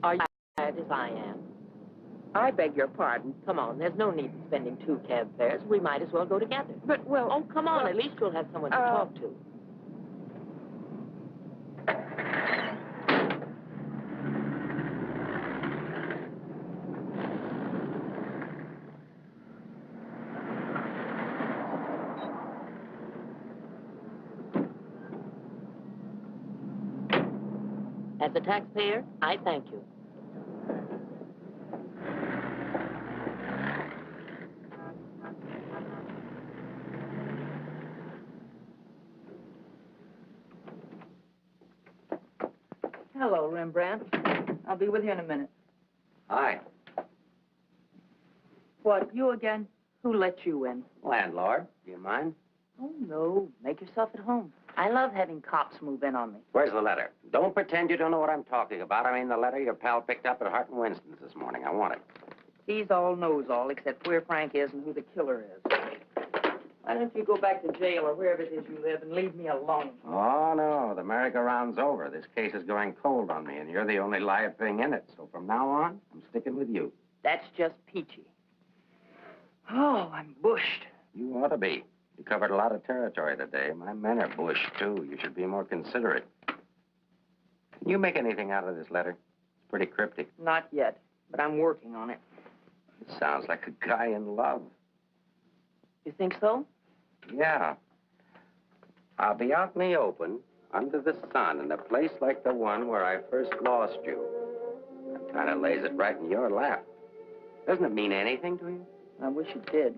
Are you tired as I am? I beg your pardon. Come on, there's no need in spending 2 cab fares. We might as well go together. But, well... Oh, come on. At least you'll have someone to talk to. As a taxpayer, I thank you. Hello, Rembrandt. I'll be with you in a minute. Hi. What, you again? Who let you in? Landlord, do you mind? Oh, no. Make yourself at home. I love having cops move in on me. Where's the letter? Don't pretend you don't know what I'm talking about. I mean the letter your pal picked up at Hart and Winston's this morning. I want it. He's all knows all, except where Frank is and who the killer is. Why don't you go back to jail or wherever it is you live and leave me alone? Oh, no. The merry-go-round's over. This case is going cold on me, and you're the only live thing in it. So from now on, I'm sticking with you. That's just peachy. Oh, I'm bushed. You ought to be. You covered a lot of territory today. My men are bushed, too. You should be more considerate. Can you make anything out of this letter? It's pretty cryptic. Not yet, but I'm working on it. It sounds like a guy in love. You think so? Yeah. I'll be out in the open, under the sun, in a place like the one where I first lost you. That kind of lays it right in your lap. Doesn't it mean anything to you? I wish it did.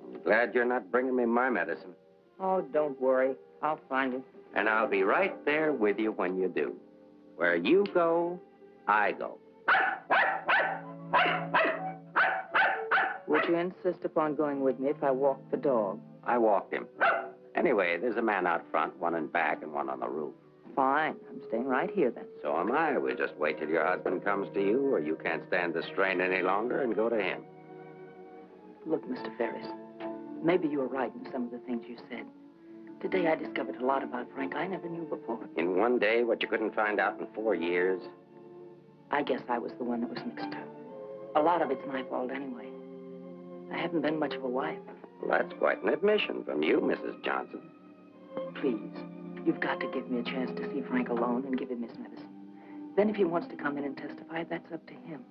I'm glad you're not bringing me my medicine. Oh, don't worry. I'll find it. And I'll be right there with you when you do. Where you go, I go. Would you insist upon going with me if I walked the dog? I walked him. Anyway, there's a man out front, one in back and one on the roof. Fine. I'm staying right here, then. So am I. We'll just wait till your husband comes to you, or you can't stand the strain any longer, and go to him. Look, Mr. Ferris, maybe you were right in some of the things you said. Today I discovered a lot about Frank I never knew before. In one day, what you couldn't find out in 4 years? I guess I was the one that was mixed up. A lot of it's my fault anyway. I haven't been much of a wife. Well, that's quite an admission from you, Mrs. Johnson. Please, you've got to give me a chance to see Frank alone and give him his medicine. Then if he wants to come in and testify, that's up to him.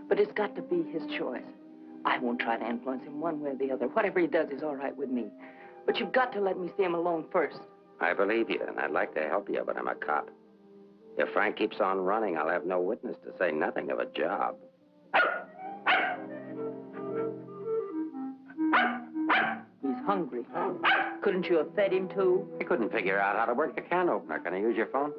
But it's got to be his choice. I won't try to influence him one way or the other. Whatever he does is all right with me. But you've got to let me see him alone first. I believe you, and I'd like to help you, but I'm a cop. If Frank keeps on running, I'll have no witness to say nothing of a job. He's hungry. Couldn't you have fed him, too? I couldn't figure out how to work the can opener. Can I use your phone?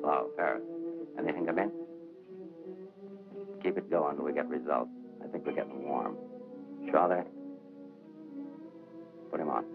Hello, Paris. Anything come in? Keep it going till we get results. I think we're getting warm. Sure there? Put him on.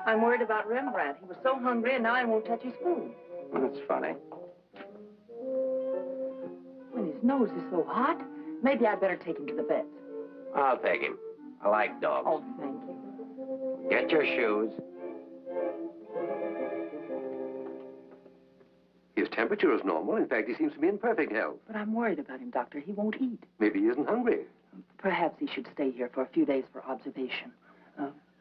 I'm worried about Rembrandt. He was so hungry, and now he won't touch his food. That's funny. When his nose is so hot, maybe I'd better take him to the vet. I'll take him. I like dogs. Oh, thank you. Get your shoes. His temperature is normal. In fact, he seems to be in perfect health. But I'm worried about him, Doctor. He won't eat. Maybe he isn't hungry. Perhaps he should stay here for a few days for observation.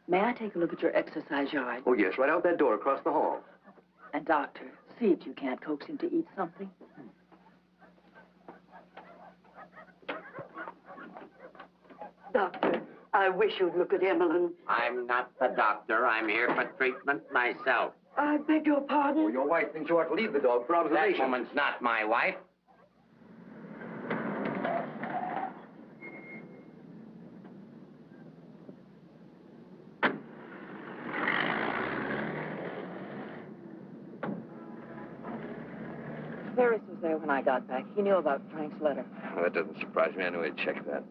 May I take a look at your exercise yard? Oh, yes, right out that door across the hall. And, Doctor, see if you can't coax him to eat something. Doctor, I wish you'd look at Emmeline. I'm not the doctor. I'm here for treatment myself. I beg your pardon? Oh, your wife thinks you ought to leave the dog for observation. That woman's not my wife. Ferris was there when I got back. He knew about Frank's letter. Well, that doesn't surprise me. I knew he'd check that.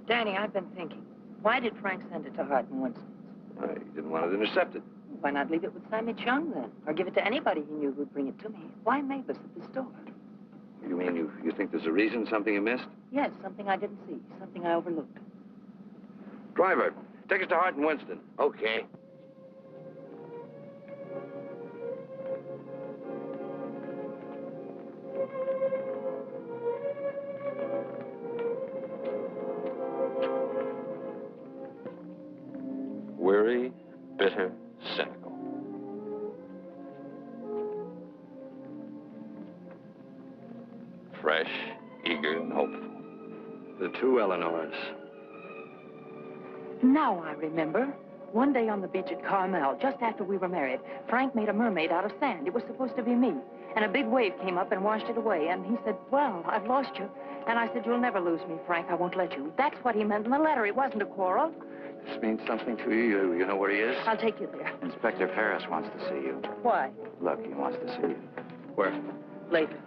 Danny, I've been thinking. Why did Frank send it to Hart and Winston? He didn't want it intercepted. Why not leave it with Sammy Chung, then? Or give it to anybody he knew who'd bring it to me? Why Mavis at the store? You mean you think there's a reason, something you missed? Yes, something I didn't see, something I overlooked. Driver, take us to Hart and Winston. Okay. Weary, bitter, cynical. Fresh, eager, and hopeful. The two Eleanors. Now I remember. One day on the beach at Carmel, just after we were married, Frank made a mermaid out of sand. It was supposed to be me. And a big wave came up and washed it away. And he said, well, I've lost you. And I said, you'll never lose me, Frank. I won't let you. That's what he meant in the letter. It wasn't a quarrel. This means something to you. You know where he is? I'll take you there. Inspector Ferris wants to see you. Why? Look, he wants to see you. Where? Later.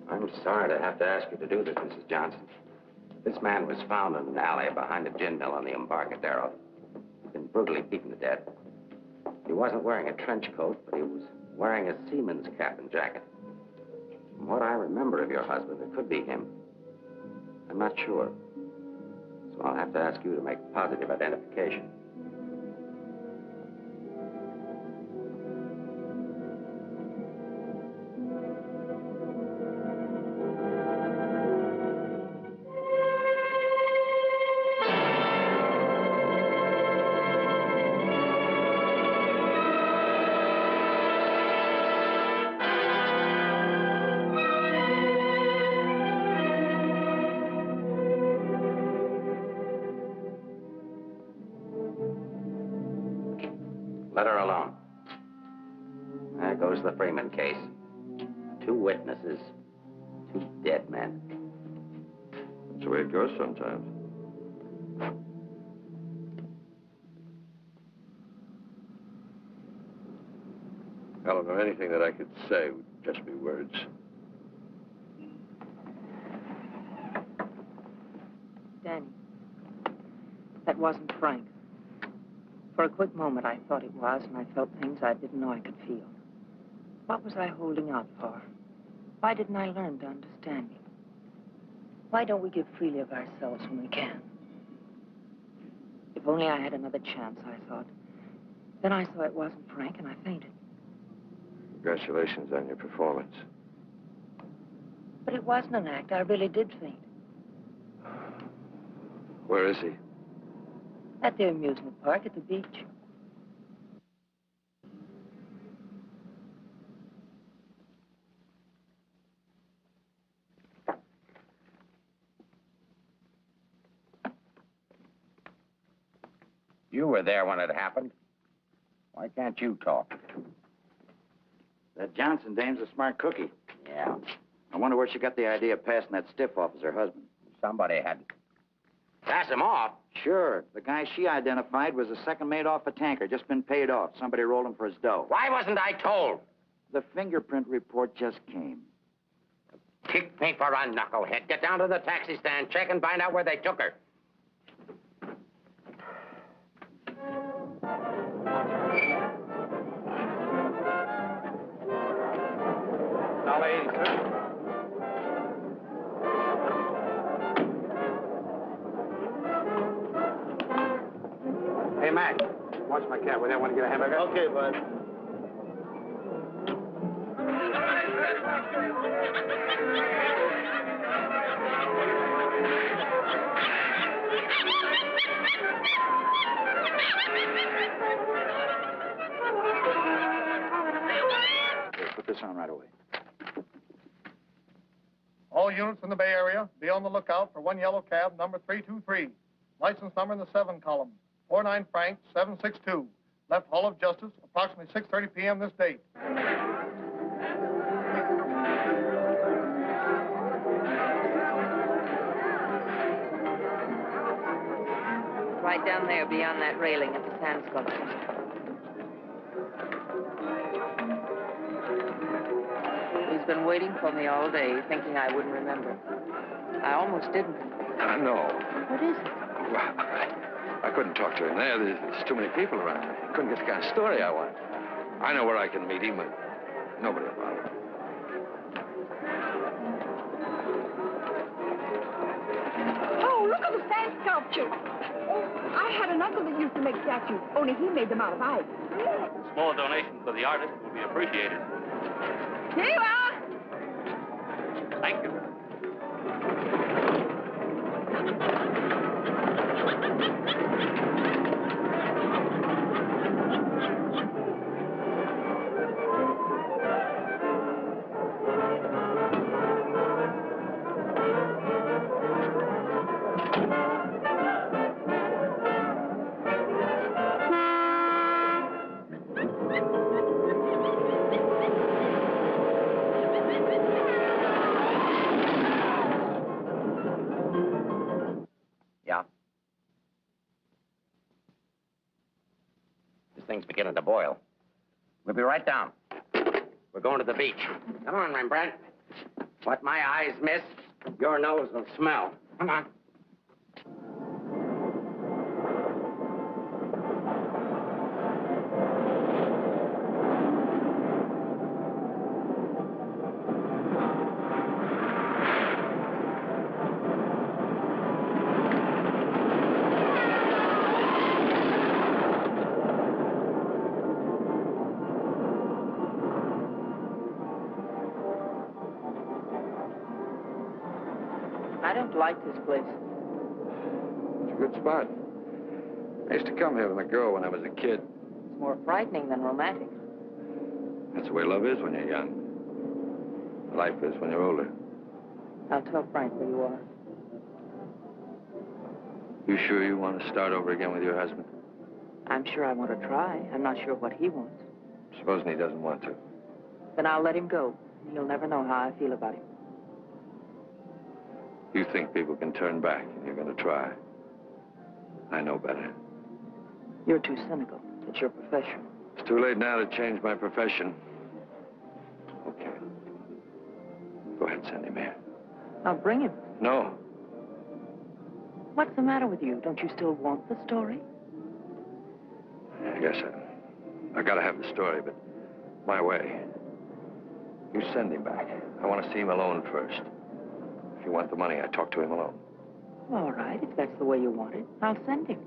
I'm sorry to have to ask you to do this, Mrs. Johnson. This man was found in an alley behind a gin mill on the Embarcadero. He'd been brutally beaten to death. He wasn't wearing a trench coat, but he was wearing a seaman's cap and jacket. From what I remember of your husband, it could be him. I'm not sure. So I'll have to ask you to make positive identification. Let her alone. There goes the Freeman case. 2 witnesses, 2 dead men. That's the way it goes sometimes. Eleanor, anything that I could say would just be words. Danny, that wasn't Frank. For a quick moment, I thought it was, and I felt things I didn't know I could feel. What was I holding out for? Why didn't I learn to understand him? Why don't we give freely of ourselves when we can? If only I had another chance, I thought. Then I saw it wasn't Frank, and I fainted. Congratulations on your performance. But it wasn't an act. I really did faint. Where is he? At the amusement park at the beach. You were there when it happened. Why can't you talk? That Johnson dame's a smart cookie. Yeah. I wonder where she got the idea of passing that stiff off as her husband. Somebody had to pass him off. Sure. The guy she identified was a second mate off a tanker, just been paid off. Somebody rolled him for his dough. Why wasn't I told? The fingerprint report just came. Kick me for a knucklehead. Get down to the taxi stand, check and find out where they took her. $1.80, sir. Hey, Mac, watch my cat. Will you want to get a hamburger? Okay, bud. Here, put this on right away. All units in the Bay Area, be on the lookout for one yellow cab, number 323. License number in the 7 column, 49 Frank 762. Left Hall of Justice, approximately 6:30 p.m. this date. Right down there beyond that railing at the sand sculpture. He's been waiting for me all day, thinking I wouldn't remember. I almost didn't. No. What is it? Well, I couldn't talk to him there. There's too many people around. I couldn't get the kind of story I want. I know where I can meet him, but nobody will bother. Oh, look at the sand sculpture. Oh, I had an uncle that used to make statues, only he made them out of ice. A small donation for the artist will be appreciated. Here you are. Thank you. Yeah? This thing's beginning to boil. We'll be right down. We're going to the beach. Come on, Rembrandt. What my eyes miss, your nose will smell. Come on. I don't like this place. It's a good spot. I used to come here with a girl when I was a kid. It's more frightening than romantic. That's the way love is when you're young. Life is when you're older. I'll tell Frank where you are. You sure you want to start over again with your husband? I'm sure I want to try. I'm not sure what he wants. Supposing he doesn't want to. Then I'll let him go. He'll never know how I feel about him. You think people can turn back, and you're going to try. I know better. You're too cynical. It's your profession. It's too late now to change my profession. Okay. Go ahead, send him here. I'll bring him. No. What's the matter with you? Don't you still want the story? I guess I gotta have the story, but my way. You send him back. I want to see him alone first. If you want the money, I talk to him alone. All right, if that's the way you want it, I'll send him.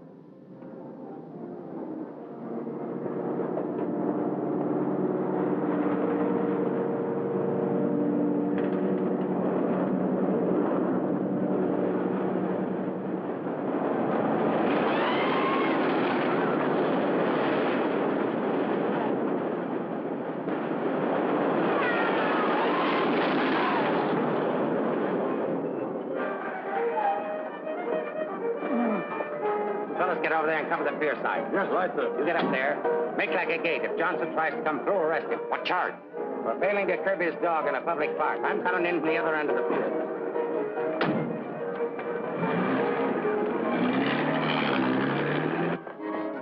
fellas get over there and cover the pier side. Yes, right, sir. You get up there. Make like a gate. If Johnson tries to come through, arrest him. What charge? For failing to curb his dog in a public park. I'm coming in from the other end of the pier.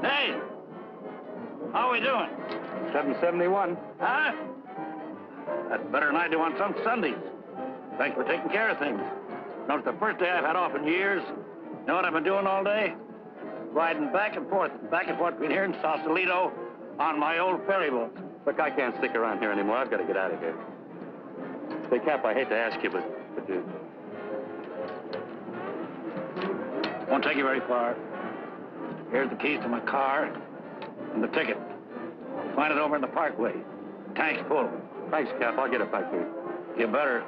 Hey! How are we doing? 771. Huh? That's better than I do on some Sundays. Thanks for taking care of things. No, it's the first day I've had off in years. You know what I've been doing all day? Riding back and forth between here and Sausalito on my old ferry boat. Look, I can't stick around here anymore. I've got to get out of here. Say, Cap, I hate to ask you, but Won't take you very far. Here's the keys to my car and the ticket. Find it over in the parkway. Tank's full. Thanks, Cap. I'll get it back to you. You better.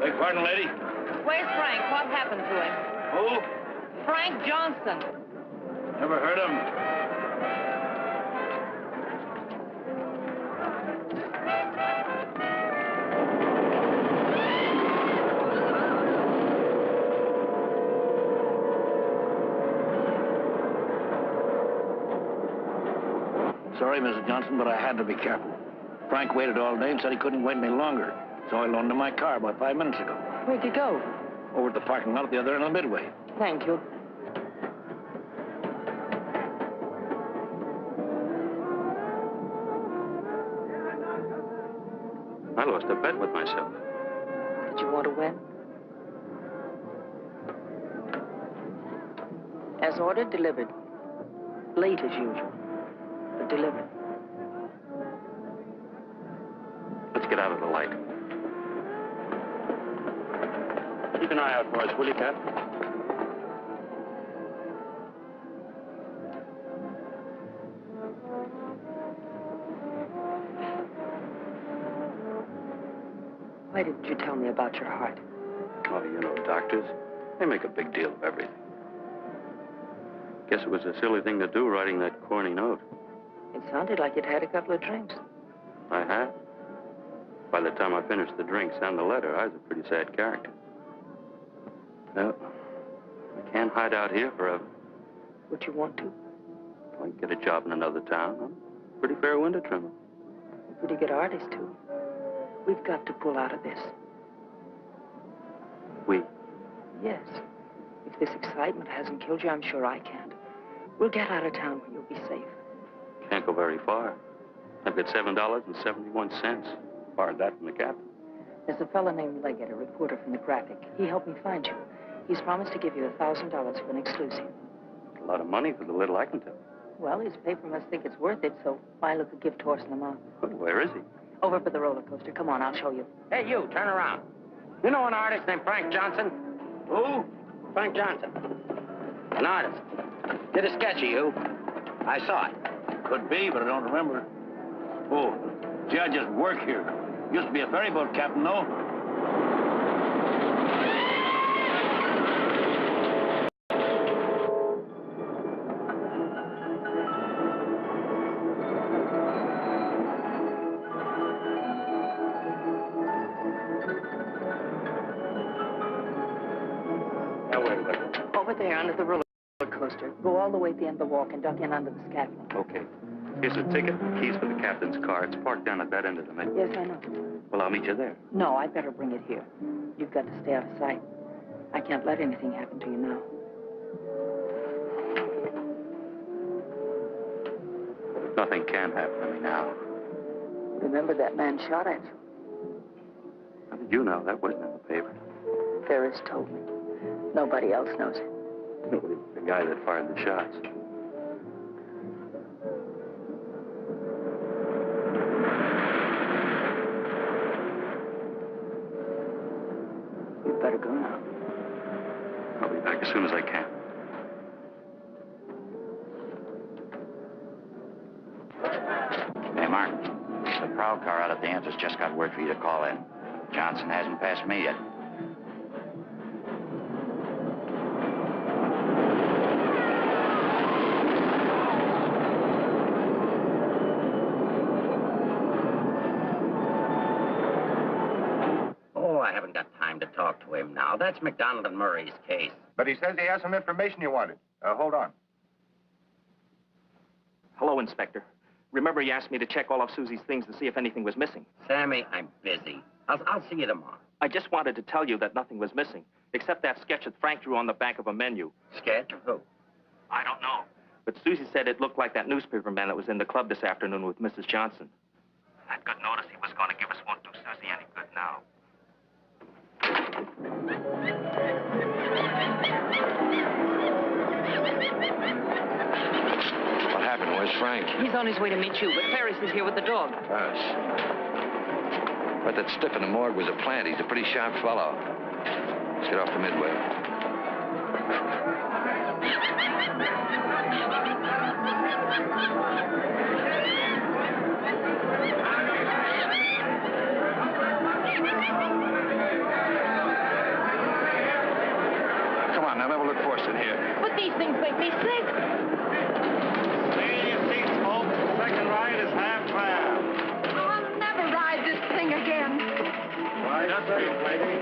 Beg pardon, lady? Where's Frank? What happened to him? Who? Frank Johnson. Never heard of him. Sorry, Mrs. Johnson, but I had to be careful. Frank waited all day and said he couldn't wait any longer. So I loaned him my car about 5 minutes ago. Where'd you go? Over at the parking lot at the other end of the Midway. Thank you. I lost a bet with myself. Did you want to win? As ordered, delivered. Late as usual, but delivered. Let's get out of the light. Keep an eye out for us, will you, Cap? Why didn't you tell me about your heart? Oh, you know, doctors, they make a big deal of everything. Guess it was a silly thing to do, writing that corny note. It sounded like you'd had a couple of drinks. I had. By the time I finished the drinks and the letter, I was a pretty sad character. Well, I can't hide out here forever. Would you want to? I can get a job in another town. I'm a pretty fair window trimmer. You're a pretty good artist, too. We've got to pull out of this. We? Yes. If this excitement hasn't killed you, I'm sure I can't. We'll get out of town where you'll be safe. Can't go very far. I've got $7.71. Borrowed that from the captain. There's a fellow named Leggett, a reporter from the Graphic. He helped me find you. He's promised to give you $1,000 for an exclusive. A lot of money for the little I can tell. Well, his paper must think it's worth it, so why look a gift horse in the mouth? Well, where is he? Over by the roller coaster. Come on, I'll show you. Hey, you, turn around. You know an artist named Frank Johnson? Who? Frank Johnson. An artist. Did a sketch of you. I saw it. Could be, but I don't remember. Oh, gee, I just work here. Used to be a ferry boat captain, though. Now, wait a minute. Over there, under the roller coaster. Go all the way at the end of the walk and duck in under the scaffolding. Okay. Here's a ticket, keys for the captain's car. It's parked down at that end of the Midway. Yes, I know. Well, I'll meet you there. No, I'd better bring it here. You've got to stay out of sight. I can't let anything happen to you now. Nothing can happen to me now. Remember that man shot at you? How did you know? That wasn't in the paper. Ferris told me. Nobody else knows it. The guy that fired the shots. You'd better go now. I'll be back as soon as I can. Kansas just got word for you to call in. Johnson hasn't passed me yet. Oh, I haven't got time to talk to him now. That's McDonald and Murray's case. But he says he has some information you wanted. Hold on. Hello, Inspector. Remember you asked me to check all of Susie's things to see if anything was missing? Sammy, I'm busy. I'll see you tomorrow. I just wanted to tell you that nothing was missing, except that sketch that Frank drew on the back of a menu. Sketch of who? I don't know. But Susie said it looked like that newspaper man that was in the club this afternoon with Mrs. Johnson. That good notice he was going to give us won't do Susie any good now. What happened? Where's Frank? He's on his way to meet you, but Ferris is here with the dog. Ferris. But that stiff in the morgue was a plant. He's a pretty sharp fellow. Let's get off to Midway. Come on, now never look forced in here. But these things make me sick. Stay in your seats, folks. The second ride is half fare. I'll never ride this thing again. Ride safe, lady.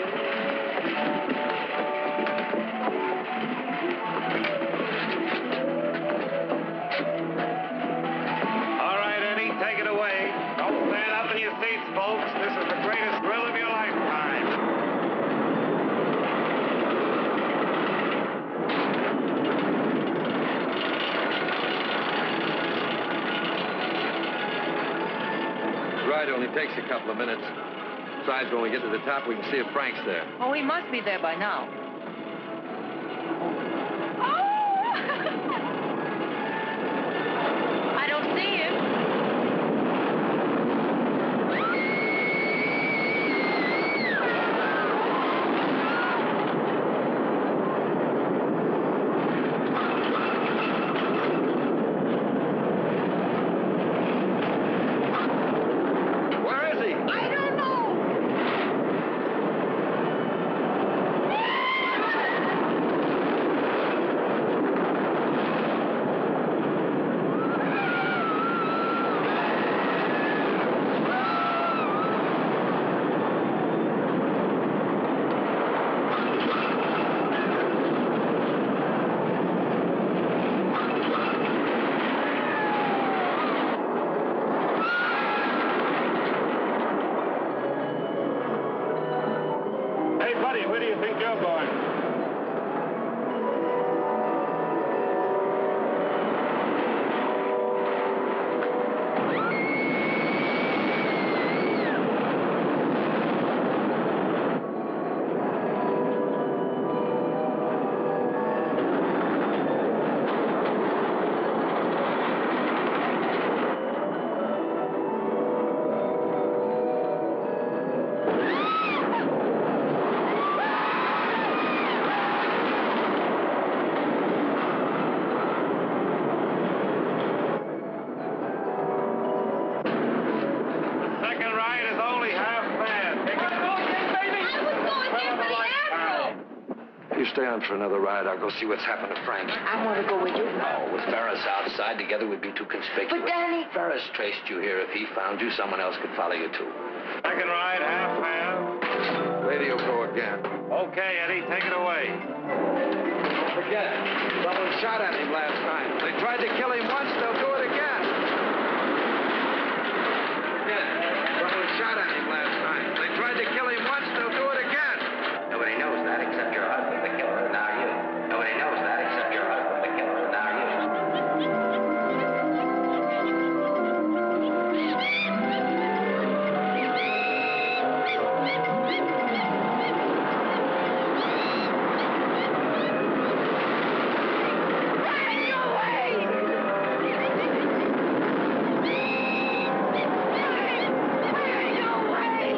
All right, Eddie, take it away. Don't stand up in your seats, folks. This is the greatest thrill of your lifetime. The ride only takes a couple of minutes. Besides, when we get to the top, we can see if Frank's there. Oh, he must be there by now. I don't see him. Where is he? I don't know. Hey, buddy, where do you think you're going? The second ride is only half fare. Take it baby. I was going in for the arrow. You stay on for another ride. I'll go see what's happened to Frank. I want to go with you. No, with Ferris outside together would be too conspicuous. But, Danny... Ferris traced you here. If he found you, someone else could follow you, too. Second ride, half fare. Radio go again. Okay, Eddie, take it away. Don't forget, someone shot at him last night. They tried to kill him once, they'll do it again. Again, someone shot at him last night. They tried to kill him once, they'll do it again. Nobody knows that except your husband, the killer, and now you. Nobody knows that except your husband, the killer, and now you. Running away! Running away!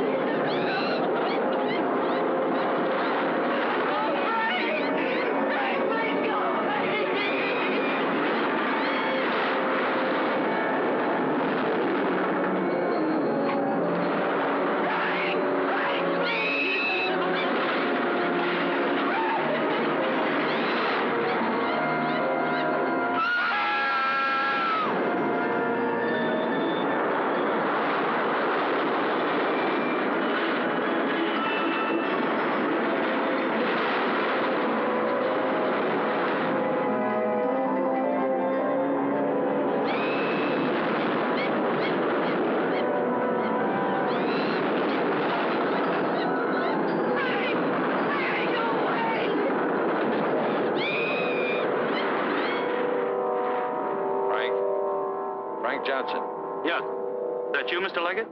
Frank Johnson. Yeah. Is that you, Mr. Leggett?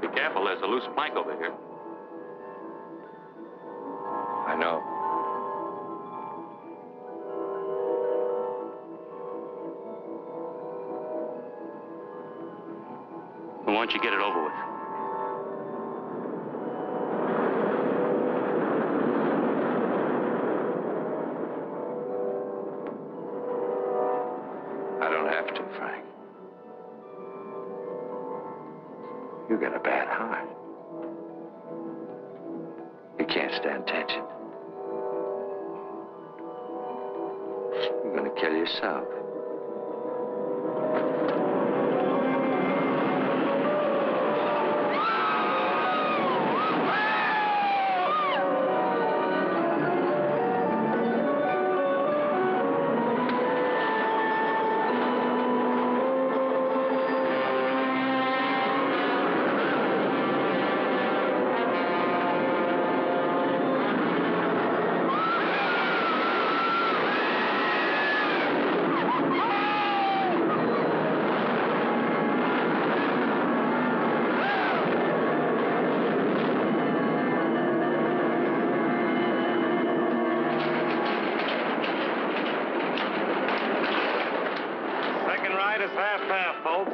Be careful, there's a loose plank over here. I know. Well, why don't you get it over with? I don't have to, Frank. You got a bad heart. You can't stand tension. You're gonna kill yourself.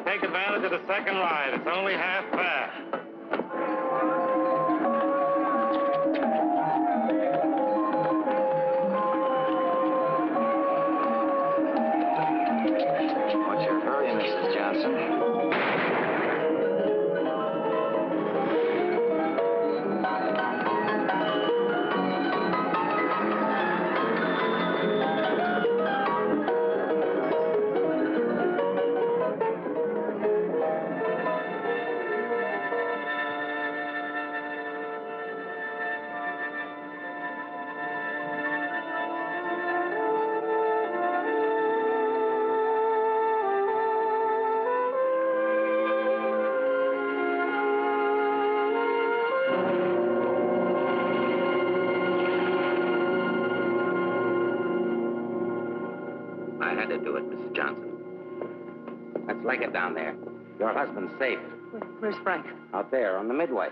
Take advantage of the second ride. It's only half fare. What's your hurry, Mrs. Johnson? I had to do it, Mrs. Johnson. Let's leg it down there. Your husband's safe. Where's Frank? Out there on the midway.